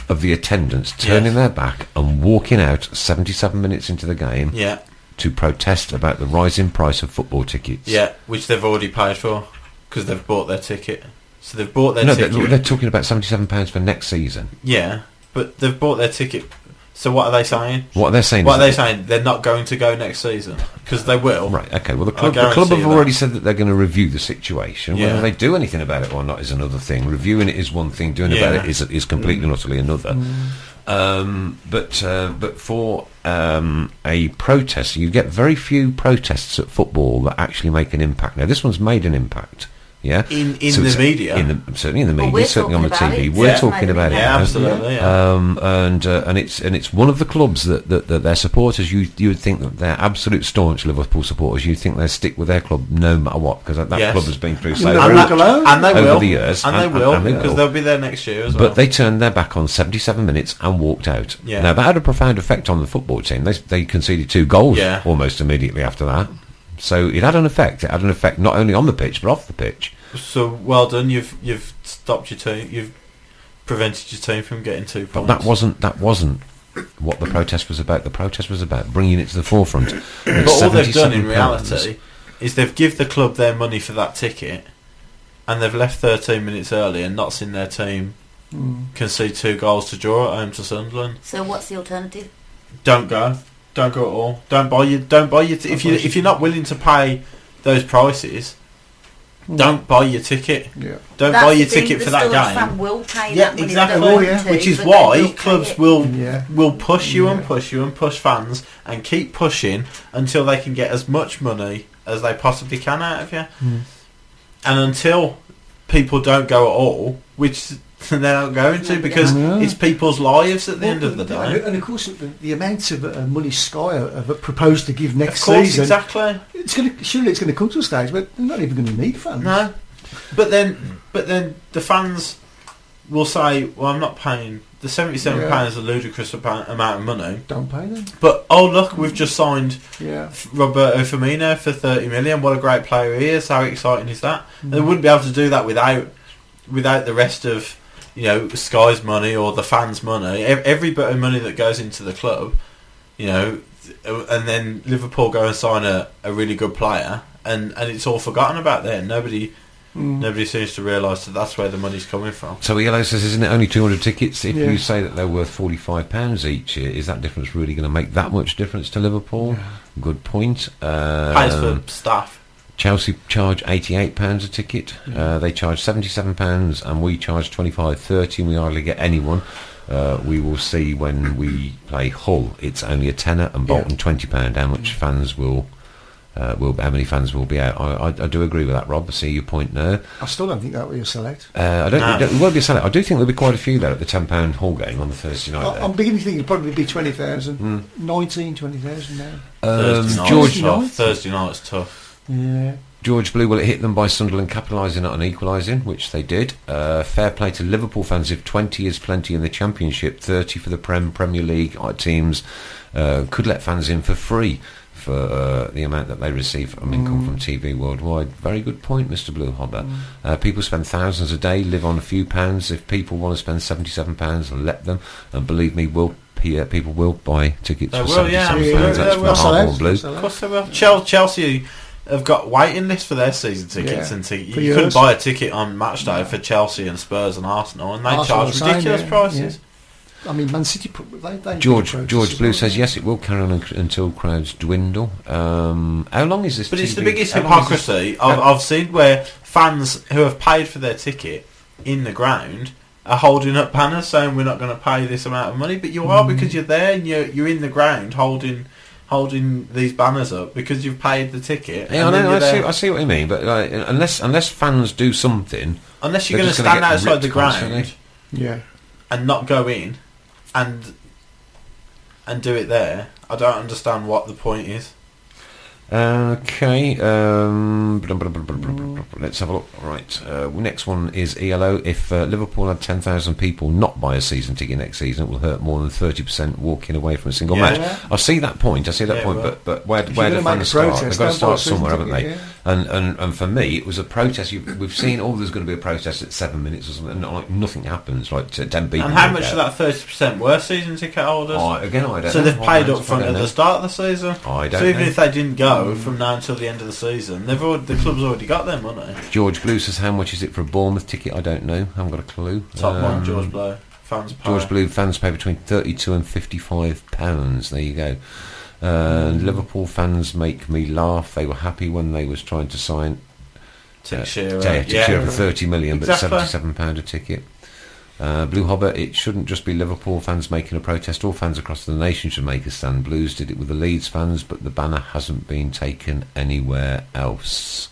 of the attendance turning their back and walking out 77 minutes into the game Yeah, to protest about the rising price of football tickets. yeah, which they've already paid for because they've bought their ticket. So they've bought their No, ticket. they're talking about £77 for next season. Yeah, but they've bought their ticket. So what are they saying? What they're saying What are is they saying? They're not going to go next season because they will. right, okay. Well, the I club guarantee have you already that. said that they're going to review the situation. Yeah. Whether they do anything about it or not is another thing. Reviewing it is one thing. Doing about Yeah. it is completely and utterly another. But for a protest, you get very few protests at football that actually make an impact. Now, this one's made an impact. Yeah, In So the it's- media. certainly in the Well, media, we're certainly on the talking about TV. it. We're Yeah. talking about it. Yeah, now. absolutely. Yeah. And it's one of the clubs that their supporters, you would think that they're absolute staunch Liverpool supporters. You think they stick with their club no matter what, because that Yes. club has been through You so never much. walk alone. And they Over will. the years, and they and- will and they because will. they'll be there next year as well. But they turned their back on 77 minutes and walked out. Yeah. Now that had a profound effect on the football team. They conceded 2 goals Yeah. almost immediately after that. So it had an effect. It had an effect not only on the pitch but off the pitch. So well done. You've stopped your team. You've prevented your team from getting 2 But points. that wasn't what the protest was about. The protest was about bringing it to the forefront. But all they've done in £77. reality is they've give the club their money for that ticket, and they've left 13 minutes early and not seen their team concede 2 goals to draw at home to Sunderland. So what's the alternative? Don't go at all. Don't buy your if you're not willing to pay those prices, don't buy your ticket. Yeah. Don't That's buy your the thing, ticket the for that Storm game. fan will pay Yeah, that money. exactly. They don't want to, Which is but they why will pay clubs it. will push you and push you and push fans and keep pushing until they can get as much money as they possibly can out of you. And until people don't go at all, which they're not going to, because it's people's lives at the end of the day. And of course, the amount of money Sky have proposed to give next Of course, season, exactly. surely it's going to come to a stage where they're not even going to need fans. No, but then the fans will say, "Well, I'm not paying the £77 is a ludicrous amount of money." Don't pay them. But oh look, we've just signed Yeah. Roberto Firmino for 30 million. What a great player he is! How exciting is that? And they wouldn't be able to do that without the rest of Sky's money or the fans' money. Every bit of money that goes into the club, and then Liverpool go and sign a really good player, and it's all forgotten about there. Nobody seems to realise that that's where the money's coming from. So ELO says, isn't it only 200 tickets? If Yeah. you say that they're worth £45 each year, is that difference really going to make that much difference to Liverpool? Good point. Pays for staff. Chelsea charge £88 a ticket. They charge £77 and we charge £25.30 and we hardly get anyone. We will see when we play Hull. It's only a tenner and Bolton £20. How much fans how many fans will be out? I do agree with that, Rob. I see your point there. I still don't think that will be a select. It won't be a sellout. I do think there'll be quite a few there at the £10 Hull game on the Thursday night. I'm beginning to think it'll probably be 20,000, 19,000-20,000 now. Thursday night's tough. Yeah. George Blue, will it hit them by Sunderland capitalising on equalising, which they did. Fair play to Liverpool fans. If 20 is plenty in the Championship, 30 for the Premier League teams could let fans in for free for the amount that they receive from income from TV worldwide. Very good point, Mr. Blue Hobber. People spend thousands a day, live on a few pounds. If people want to spend £77, let them. And believe me, people will buy tickets for £77. That's for Hardball Blue. Of course they will. Chelsea have got waiting lists for their season tickets, and you couldn't buy a ticket on match day for Chelsea and Spurs and Arsenal, and they charge ridiculous prices. I mean, Man City. They George Blue says yes, it will carry on until crowds dwindle. How long is this? But it's the biggest hypocrisy I've seen, where fans who have paid for their ticket in the ground are holding up banners saying we're not going to pay this amount of money, but you are, because you're there and you're in the ground holding these banners up because you've paid the ticket. Yeah, I see what you mean, but unless fans do something, unless you're going to stand outside the ground, and not go in and do it there, I don't understand what the point is. Okay, let's have a look. Right, next one is ELO. If Liverpool had 10,000 people not buy a season ticket next season, it will hurt more than 30% walking away from a single match. I see that point. But where do fans start? They've got to start somewhere, haven't they? Yeah. And for me, it was a protest. We've seen, there's going to be a protest at 7 minutes or something, and nothing happens. Like 10 people. And how much of that 30% were season ticket holders? I don't know. So they've paid up front at the start of the season. I don't so even know. if they didn't go from now until the end of the season, the club's already got their money. George Blue says, how much is it for a Bournemouth ticket? I don't know. I haven't got a clue. Top one, George Blue. Fans pay. George Blue fans pay between £32 and £55. There you go. Liverpool fans make me laugh. They were happy when they was trying to sign Shearer for 30 million, exactly. But £77 a ticket. Blue Hobber, it shouldn't just be Liverpool fans making a protest. All fans across the nation should make a stand. Blues did it with the Leeds fans, but the banner hasn't been taken anywhere else.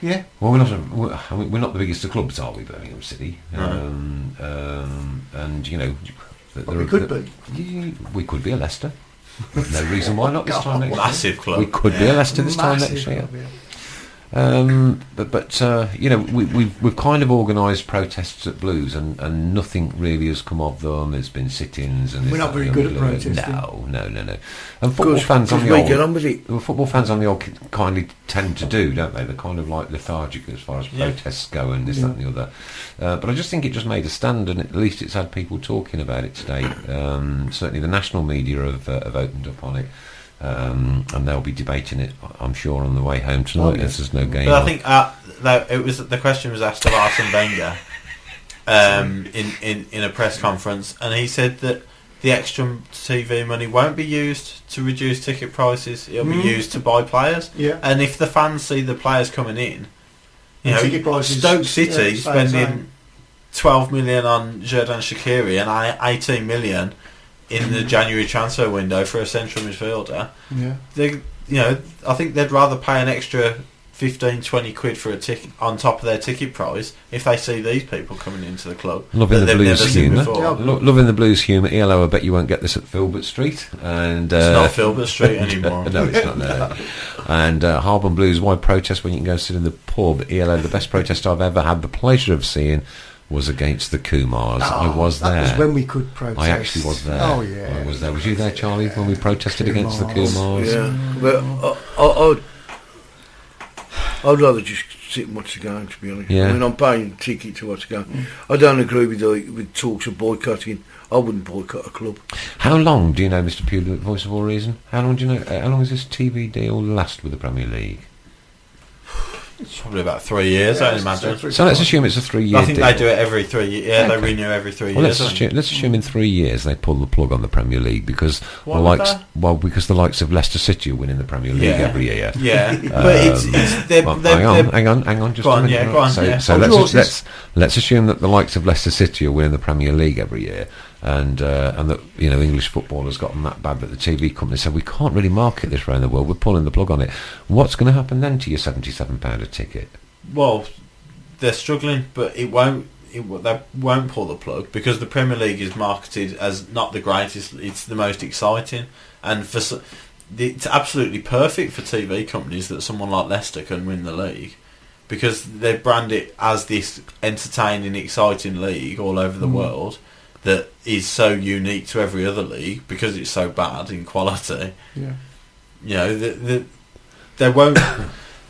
Yeah. Well, we're not the biggest of clubs, are we, Birmingham City? And we could be. We could be a Leicester. No reason why not this time next year. Massive club. We could be a Leicester this time next year. But you know, we've kind of organised protests at Blues, and nothing really has come of them. There's been sit-ins, and We're not very good at protesting. No. And football fans on the we get on with it. well, football fans on the old kindly tend to do, don't they? They're kind of like lethargic as far as protests go, and this, that, and the other. But I just think it just made a stand, and at least it's had people talking about it today. Certainly, the national media have opened up on it. And they'll be debating it, I'm sure, on the way home tonight. There's no game. But I think it was the question was asked of Arsene Wenger in a press conference, and he said that the extra TV money won't be used to reduce ticket prices. It'll be used to buy players. Yeah. And if the fans see the players coming in, you know, ticket prices, Stoke City same. spending 12 million on Xherdan Shaqiri and 18 million in the January transfer window for a central midfielder. Yeah. I think they'd rather pay an extra 15, 20 quid for a ticket on top of their ticket price if they see these people coming into the club. Loving that the they've Blues never seen humour. before. Loving the Blues humour. ELO, I bet you won't get this at Filbert Street. And It's not Filbert Street anymore. No, it's not there. And Harborne Blues, why protest when you can go sit in the pub? ELO, the best protest I've ever had the pleasure of seeing was against the Kumars. I was there. That was when we could protest. I actually was there. Oh, yeah. I was there. Was you there, Charlie, when we protested against the Kumars? Yeah, but I'd rather just sit and watch the game, to be honest. Yeah. I mean, I'm paying a ticket to watch the game. I don't agree with talks of boycotting. I wouldn't boycott a club. How long do you know, Mr Pugh, the voice of all reason? How long do you know? How long does this TV deal last with the Premier League? It's probably about 3 years, I'd imagine. So let's assume it's a 3-year I think deal. they do it every 3 years. Yeah, Okay. they renew every 3 Well, years. let's assume in 3 years they pull the plug on the Premier League because Why the would likes they? because the likes of Leicester City are winning the Premier League every year. Yeah, but it's they're, Well, they're, hang on, just Go a on, minute. yeah, go on, So, yeah. so let's assume that the likes of Leicester City are winning the Premier League every year, and that English football has gotten that bad that the TV company said we can't really market this around the world. We're pulling the plug on it. What's going to happen then to your £77 a ticket? well, they're struggling, but they won't pull the plug because the Premier League is marketed as not the greatest. It's the most exciting, and it's absolutely perfect for TV companies that someone like Leicester can win the league because they brand it as this entertaining, exciting league all over the world that is so unique to every other league because it's so bad in quality. Yeah. You know, they won't.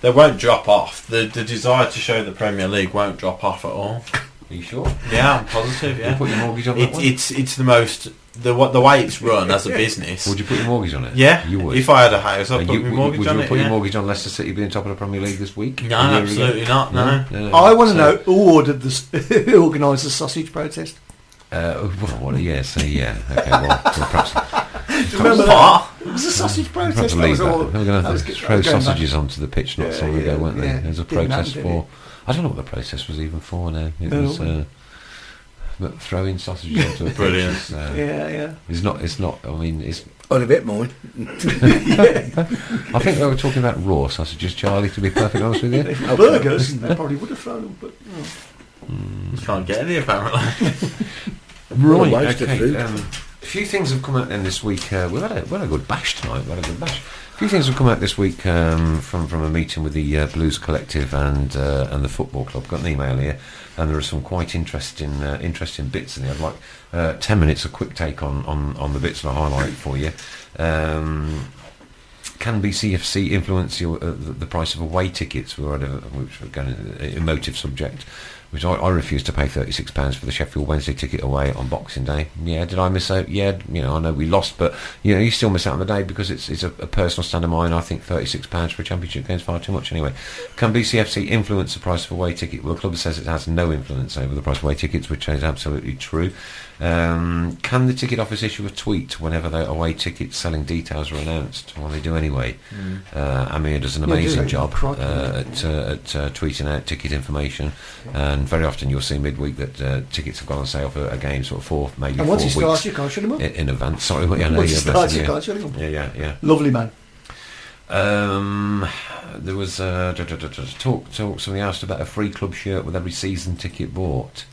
They won't drop off. The desire to show the Premier League won't drop off at all. Are you sure? Yeah, I'm positive. Yeah, You put your mortgage on that one? it's the most the way it's run as a business. Would you put your mortgage on it? Yeah, You would. If I had a house, I'd And put my mortgage would on you it. put your Yeah. mortgage on Leicester City being top of the Premier League this week? No, A year ago? absolutely not. No. No. I want to So- know who ordered who organised the sausage protest. Okay, well, perhaps Remember What? that? It was a sausage perhaps protest. leave was that. all- They were going that was to good- throw that was going sausages onto the pitch not so long ago, weren't they? yeah. There's a Didn't protest happen, did for... I don't know what the protest was even for now. It No, was... no. But throwing sausages onto a pitch Brilliant. is, Yeah. it's not, I mean, it's... I'd a bit mine. I think they were talking about raw sausages, Charlie, to be perfectly honest with you. Burgers, they probably would have thrown them, but You can't get any apparently. Right, What a waste of okay. food. A few things have come out then this week. We've had a good bash tonight. We've had a good bash. A few things have come out this week from a meeting with the Blues Collective and the football club. Got an email here, and there are some quite interesting bits in there. I'd like 10 minutes, a quick take on the bits that I highlight for you. Can BCFC influence the price of away tickets? Which were going an emotive subject. Which I refused to pay £36 for the Sheffield Wednesday ticket away on Boxing Day. Yeah, did I miss out? Yeah, I know we lost, but you still miss out on the day because it's a personal stand of mine. I think £36 for a championship game is far too much anyway. Can BCFC influence the price of away ticket? Well, the club says it has no influence over the price of away tickets, which is absolutely true. Can the ticket office issue a tweet whenever their away ticket selling details are announced? Well, they do anyway. Amir does an amazing job at tweeting out ticket information, and very often you'll see midweek that tickets have gone on sale for a game sort of 4 and 4 once he weeks starts, you can't shut him up. in advance. Sorry, I know Once he you're starts, you yeah. can't shut him up. Yeah. Lovely man. There was talk. Somebody asked about a free club shirt with every season ticket bought.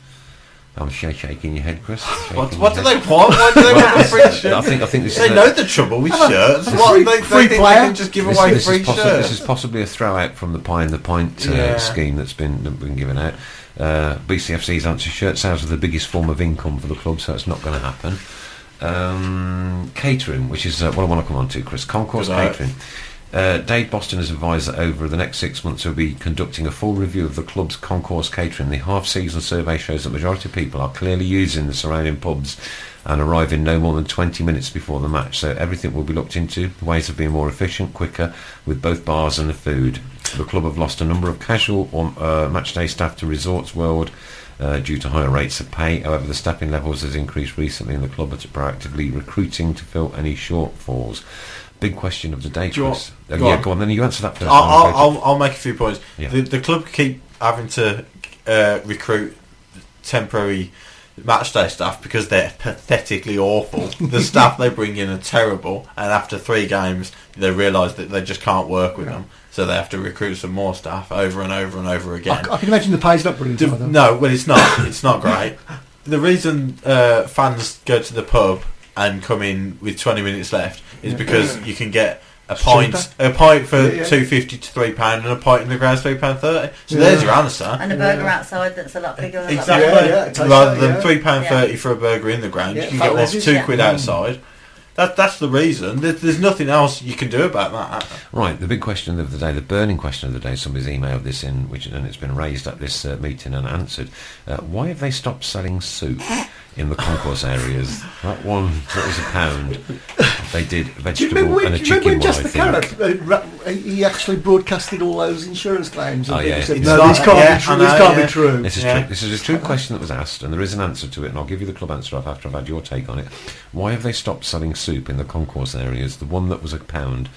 I'm shaking your head, Chris. What do they want? Why do they want a free shirt? I think this They is know the trouble with shirts. What, they think they can just give away free this shirts? is possibly a throw out from the Pie in the Pint scheme that's been given out. BCFC's answer: shirt sales are the biggest form of income for the club, so it's not going to happen. Catering, which is what I want to come on to, Chris. Concourse catering. Dave Boston has advised that over the next 6 months he'll be conducting a full review of the club's concourse catering. The half-season survey shows that the majority of people are clearly using the surrounding pubs and arriving no more than 20 minutes before the match. So everything will be looked into, ways of being more efficient, quicker, with both bars and the food. The club have lost a number of casual or match-day staff to Resorts World due to higher rates of pay. However, the staffing levels has increased recently and the club is proactively recruiting to fill any shortfalls. Big question of the day, Chris. Go on. Then you answer that first. I'll make a few points. Yeah. The club keep having to recruit temporary matchday staff because they're pathetically awful. The staff they bring in are terrible, and after 3 games, they realise that they just can't work with them. So they have to recruit some more staff over and over and over again. I can imagine the pay's not brilliant. No, well, it's not. It's not great. The reason fans go to the pub and come in with 20 minutes left is because you can get a pint for £2.50 to £3 and a pint in the ground's £3.30. So there's your answer. And a burger outside that's a lot bigger. Exactly. Rather than £3.30 for a burger in the ground, you can get one for £2 outside. That's the reason. There's nothing else you can do about that. Right, the big question of the day, the burning question of the day, somebody's emailed this in, and it's been raised at this meeting and answered. Why have they stopped selling soup in the concourse areas? That one that was £1. They did vegetable and a chicken one, I think. He actually broadcasted all those insurance claims. And yeah. said, no, this can't be true. This is a true question that was asked, and there is an answer to it, and I'll give you the club answer after I've had your take on it. Why have they stopped selling soup in the concourse areas? The one that was £1.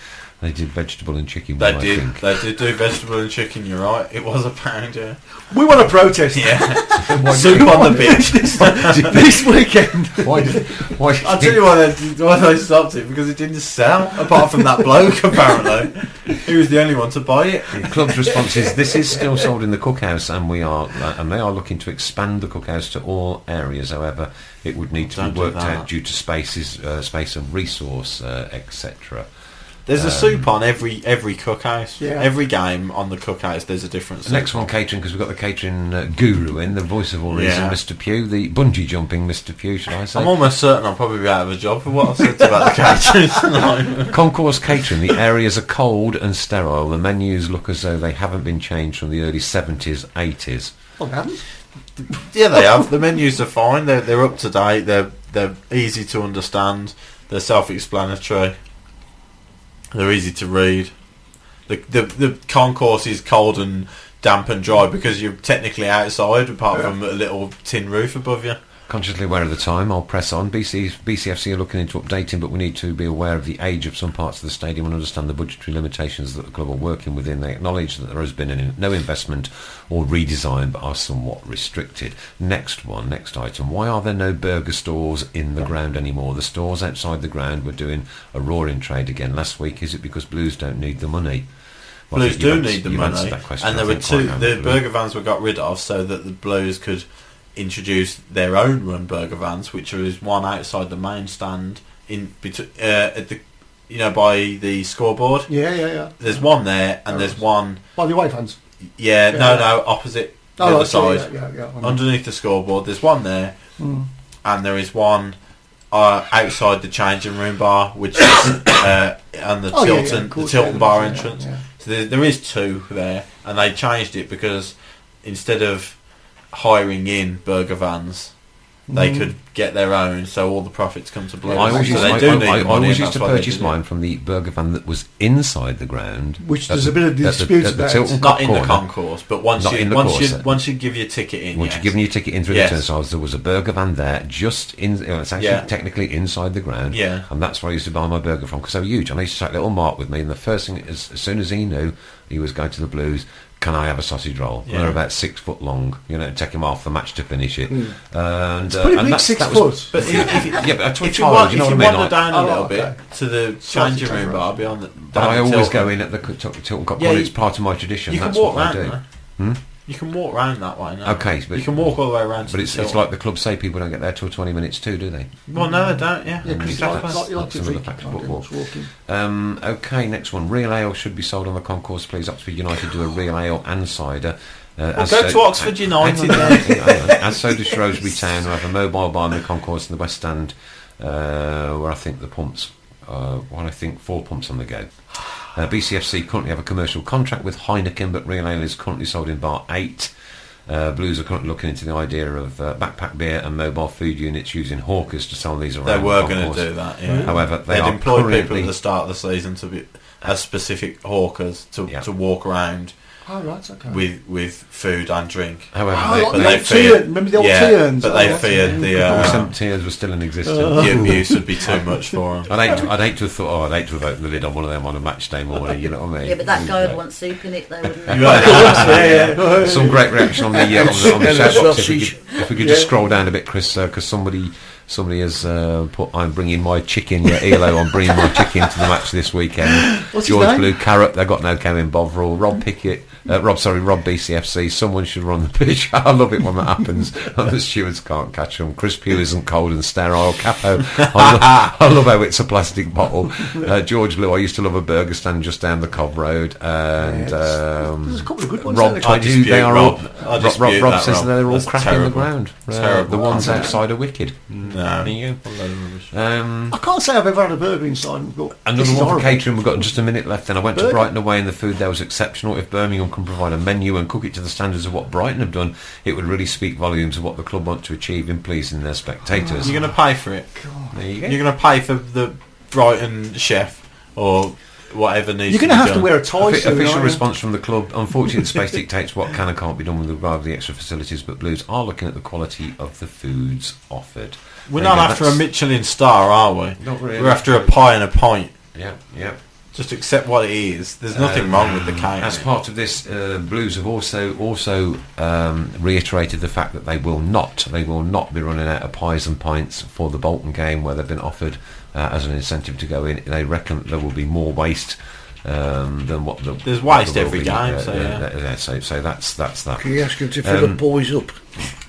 They did vegetable and chicken. They did do vegetable and chicken. You're right. It was £1. Yeah. We want to protest. Yeah. Soup on the beach this weekend. Why? I'll tell you why they stopped it, because it didn't sell. Apart from that bloke, apparently, he was the only one to buy it. The club's response is: this is still sold in the cookhouse, and they are looking to expand the cookhouse to all areas. However, it would need to be worked out due to space and resource, etc. There's a soup on every cookhouse. Yeah. Every game on the cookhouse, there's a different soup. The next one, catering, because we've got the catering guru in, the voice of all reason, Mr Pugh, the bungee jumping Mr Pugh, should I say? I'm almost certain I'll probably be out of a job for what I've said about the catering tonight. Concourse catering, the areas are cold and sterile. The menus look as though they haven't been changed from the early 70s, 80s. Yeah, they have. The menus are fine. They're up to date. They're easy to understand. They're self-explanatory. They're easy to read. The concourse is cold and damp and dry because you're technically outside, apart from a little tin roof above you. Consciously aware of the time, I'll press on. BCFC are looking into updating, but we need to be aware of the age of some parts of the stadium and understand the budgetary limitations that the club are working within. They acknowledge that there has been no investment or redesign, but are somewhat restricted. Next item. Why are there no burger stores in the ground anymore? The stores outside the ground were doing a roaring trade again last week. Is it because Blues don't need the money? Well, Blues do need the money, question, and there were two. The burger vans were got rid of so that the Blues could introduce their own run burger vans, which is one outside the main stand at the by the scoreboard. Yeah. There's one there, and there's one by the away fans. Yeah, no, opposite the other side. Yeah. Underneath the scoreboard, there's one there, and there is one outside the changing room bar, which is and the Tilton bar entrance. Yeah. So there is two there, and they changed it because instead of hiring in burger vans, they could get their own, so all the profits come to Blues. I always used to purchase mine from the burger van that was inside the ground, which there's a bit of dispute about. Not in the concourse, but once you give your ticket in. Once you're giving your ticket in through the turnstiles, there was a burger van there, just in. It's actually technically inside the ground, and that's where I used to buy my burger from because they were huge. And I used to take little Mark with me, and the first thing, as soon as he knew he was going to the Blues, can I have a sausage roll? Yeah. They're about 6 foot long. Take him off the match to finish it. And it's pretty big, 6 foot. But if you wander down a little bit to the changing room bar beyond the. But I always go in at the Tilton Cup. It's part of my tradition. You That's can walk what round. I do. You can walk around that way now. Okay, but you can walk all the way around to But the it's Tilton. like the club say people don't get there till 20 minutes too, do they? Well, no, they don't, yeah. Yeah, because Exactly. you like to That's drink, another you fact of can't do football. much walking. Okay, next one. Real ale should be sold on the concourse, please. Oxford United do a real ale and cider. Go to Oxford United As so does Shrewsbury Town, who have a mobile bar in the concourse in the West Stand, where I think the pumps, 4 pumps on the go. BCFC currently have a commercial contract with Heineken, but real ale is currently sold in bar 8. Blues are currently looking into the idea of backpack beer and mobile food units using hawkers to sell these around. They were the going concourse. to do that, yeah. However, they They'd are employ people currently at the start of the season to be as specific hawkers to walk around Oh, right, okay. with food and drink. However, Oh, they, like they the tea urn. Remember the old tea urns? but they Oh, feared some tiers were still in existence. the abuse would be too much for them. I'd hate to have thought, I'd hate to have opened the lid on one of them on a match day morning. You know what I mean? Yeah, but that guy would want soup in it, though, wouldn't he? yeah. Some great reaction on the on the And a shout box. sausage. If we could just scroll down a bit, Chris, because somebody has put, I'm bringing my chicken. Yeah, ELO, I'm bringing my chicken to the match this weekend. What's his George name? Blue Carrot. They got no Kevin Bovril. Rob Pickett. Rob BCFC. Someone should run the pitch. I love it when that happens. And the stewards can't catch them. Chris Pugh isn't cold and sterile. Capo. I love how it's a plastic bottle. George Blue. I used to love a burger stand just down the Cobb Road. And There's a couple of good ones. Rob there. told you they are all. Rob says Rob. they're all That's crap in the terrible. ground. Terrible The ones concept. outside are wicked. No. There you go. A load of rubbish. I can't say I've ever had a burger inside. And thought, this Another is one for horrible. catering. We've got just a minute left. Then I went to Burger. Brighton away, and the food there was exceptional. If Birmingham can provide a menu and cook it to the standards of what Brighton have done, it would really speak volumes of what the club want to achieve in pleasing their spectators. You're going to pay for it. There you go. You're going to pay for the Brighton chef or whatever needs You're to going to be have to done. wear a tie soon, Official aren't you? response from the club. Unfortunately, the space dictates what can and can't be done with regard to the extra facilities, but Blues are looking at the quality of the foods offered. We're There you not go, after that's- a Michelin star, are we? Not really. We're after a pie and a pint. Yeah, yeah. Just accept what it is. There's nothing wrong with the cake. As part of this, Blues have also reiterated the fact that they will not be running out of pies and pints for the Bolton game, where they've been offered as an incentive to go in. They reckon there will be more waste than what the There's waste there will every be, game, so yeah. So that's that. Can you ask him to fill the boys up?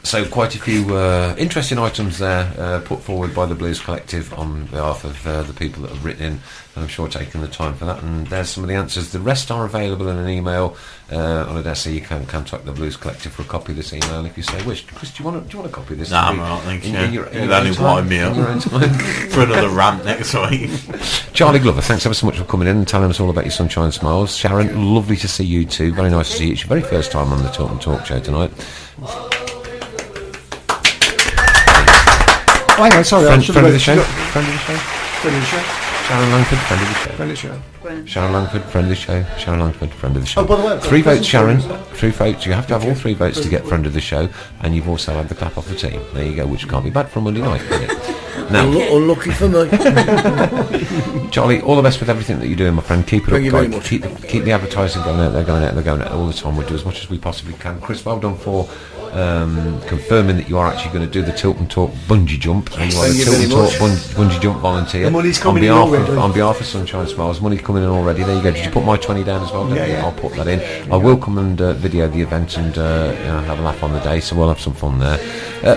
So quite a few interesting items there put forward by the Blues Collective on behalf of the people that have written in, and I'm sure taking the time for that. And there's some of the answers. The rest are available in an email. On a desk, so you can contact the Blues Collective for a copy of this email if you say wish. Chris, do you want a copy of this? Nah, I'm not, thank you. In your It'll only own time? wind me up. In your own time? For another rant next week. Charlie Glover, thanks ever so much for coming in and telling us all about your sunshine smiles. Sharon, lovely to see you too. Very nice to see you. It's your very first time on the Tilton Talk Show tonight. Oh, hang on, sorry. I should Friend of have the show? read- Friend of the show? Friend of the show. Sharon Langford, friend of the show. Friend of the show. Sharon Langford, friend of the show. Sharon Langford, friend of the show. Oh, by the way, I've got 3 a votes, present Sharon. for you. 3 votes. You have to have all 3 votes to get friend of the show, and you've also had the clap off the team. There you go, which can't be bad for a Monday night, can it? Now, Unlucky for me. Charlie, all the best with everything that you're doing, my friend. Keep it Thank you up, very guys. much. Keep the advertising going out there all the time. We'll do as much as we possibly can. Chris, well done for confirming that you are actually going to do the Tilton Talk bungee jump, and you are Thank the you Tilton very Talk much. bungee jump volunteer. The money's on coming in behalf already. on behalf of Sunshine Smiles. Money's coming in already. There you go. Did you put my 20 down as well? Yeah, yeah. I'll put that in. I will come and video the event and have a laugh on the day, so we'll have some fun there.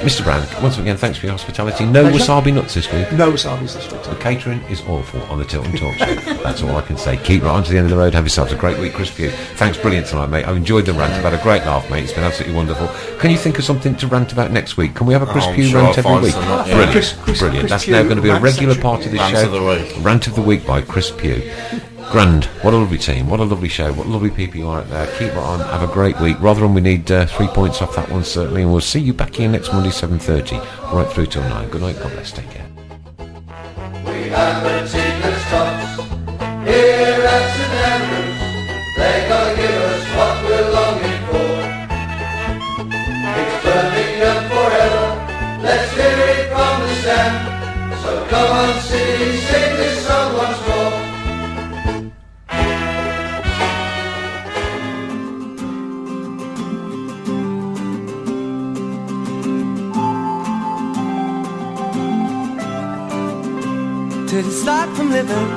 Mr. Brand, once again, thanks for your hospitality. No Pleasure. wasabi nuts this week. No wasabi's this week. The catering is awful on the Tilton Talk Show. That's all I can say. Keep right on to the end of the road. Have yourselves a great week, Chris Pugh. Thanks, brilliant tonight, mate. I've enjoyed the rant. I've had a great laugh, mate. It's been absolutely wonderful. Can you think of something to rant about next week? Can we have a Chris I'm Pugh sure rant I'll every find week? some, yeah. Brilliant, Chris brilliant. That's Pugh now going to be a rant regular section. part of this Rant show. of the week. Rant of the week by Chris Pugh. Grand. What a lovely team. What a lovely show. What lovely people you are out there. Keep it on. Have a great week. Rotherham, we need 3 points off that one, certainly. And we'll see you back here next Monday, 7:30. Right through till 9. Good night. God bless. Take care. We have the cheapest tops here at St Andrews. They gotta give us what we're longing for. It's Birmingham forever. Let's hear it from the stand. So come on, City, sing this song once more. Till it's like from living.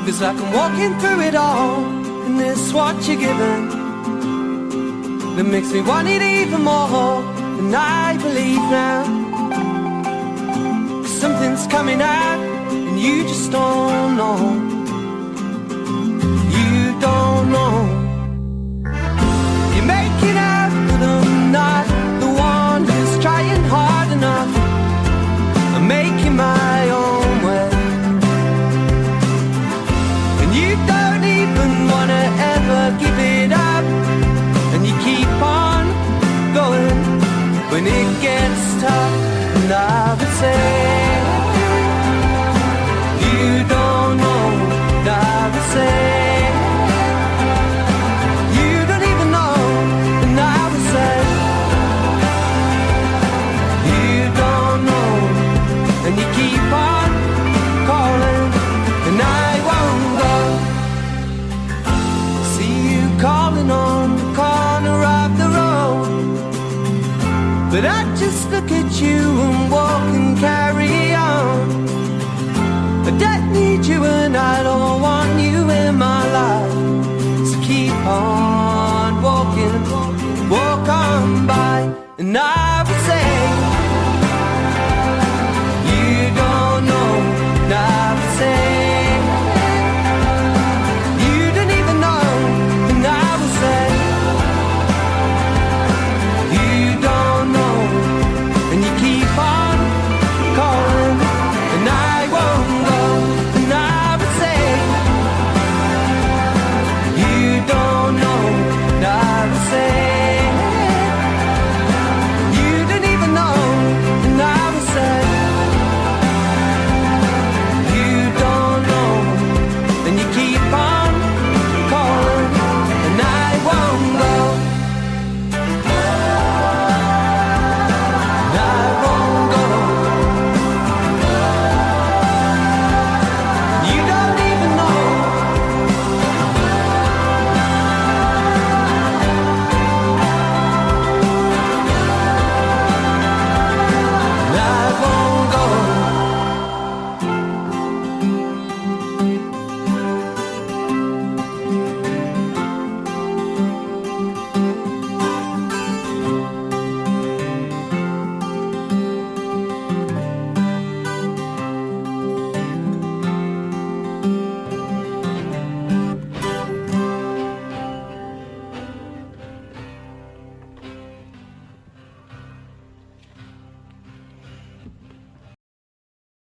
Feels like I'm walking through it all, and this what you're given. that makes me want it even more. And I believe now something's coming out, and you just don't know. You don't know. You're making out that I'm not the one who's trying hard enough. I'm making my own way, and you don't even wanna ever give it up, and you keep on going when it gets tough. And I would say you don't know. And I would say you don't even know. And I would say you don't know. And you keep on calling, and I won't go. See you calling on the corner of the road, but I just look at you and walk and carry on. I don't need you and I don't want you in my life. So keep on walking, walk on by, and I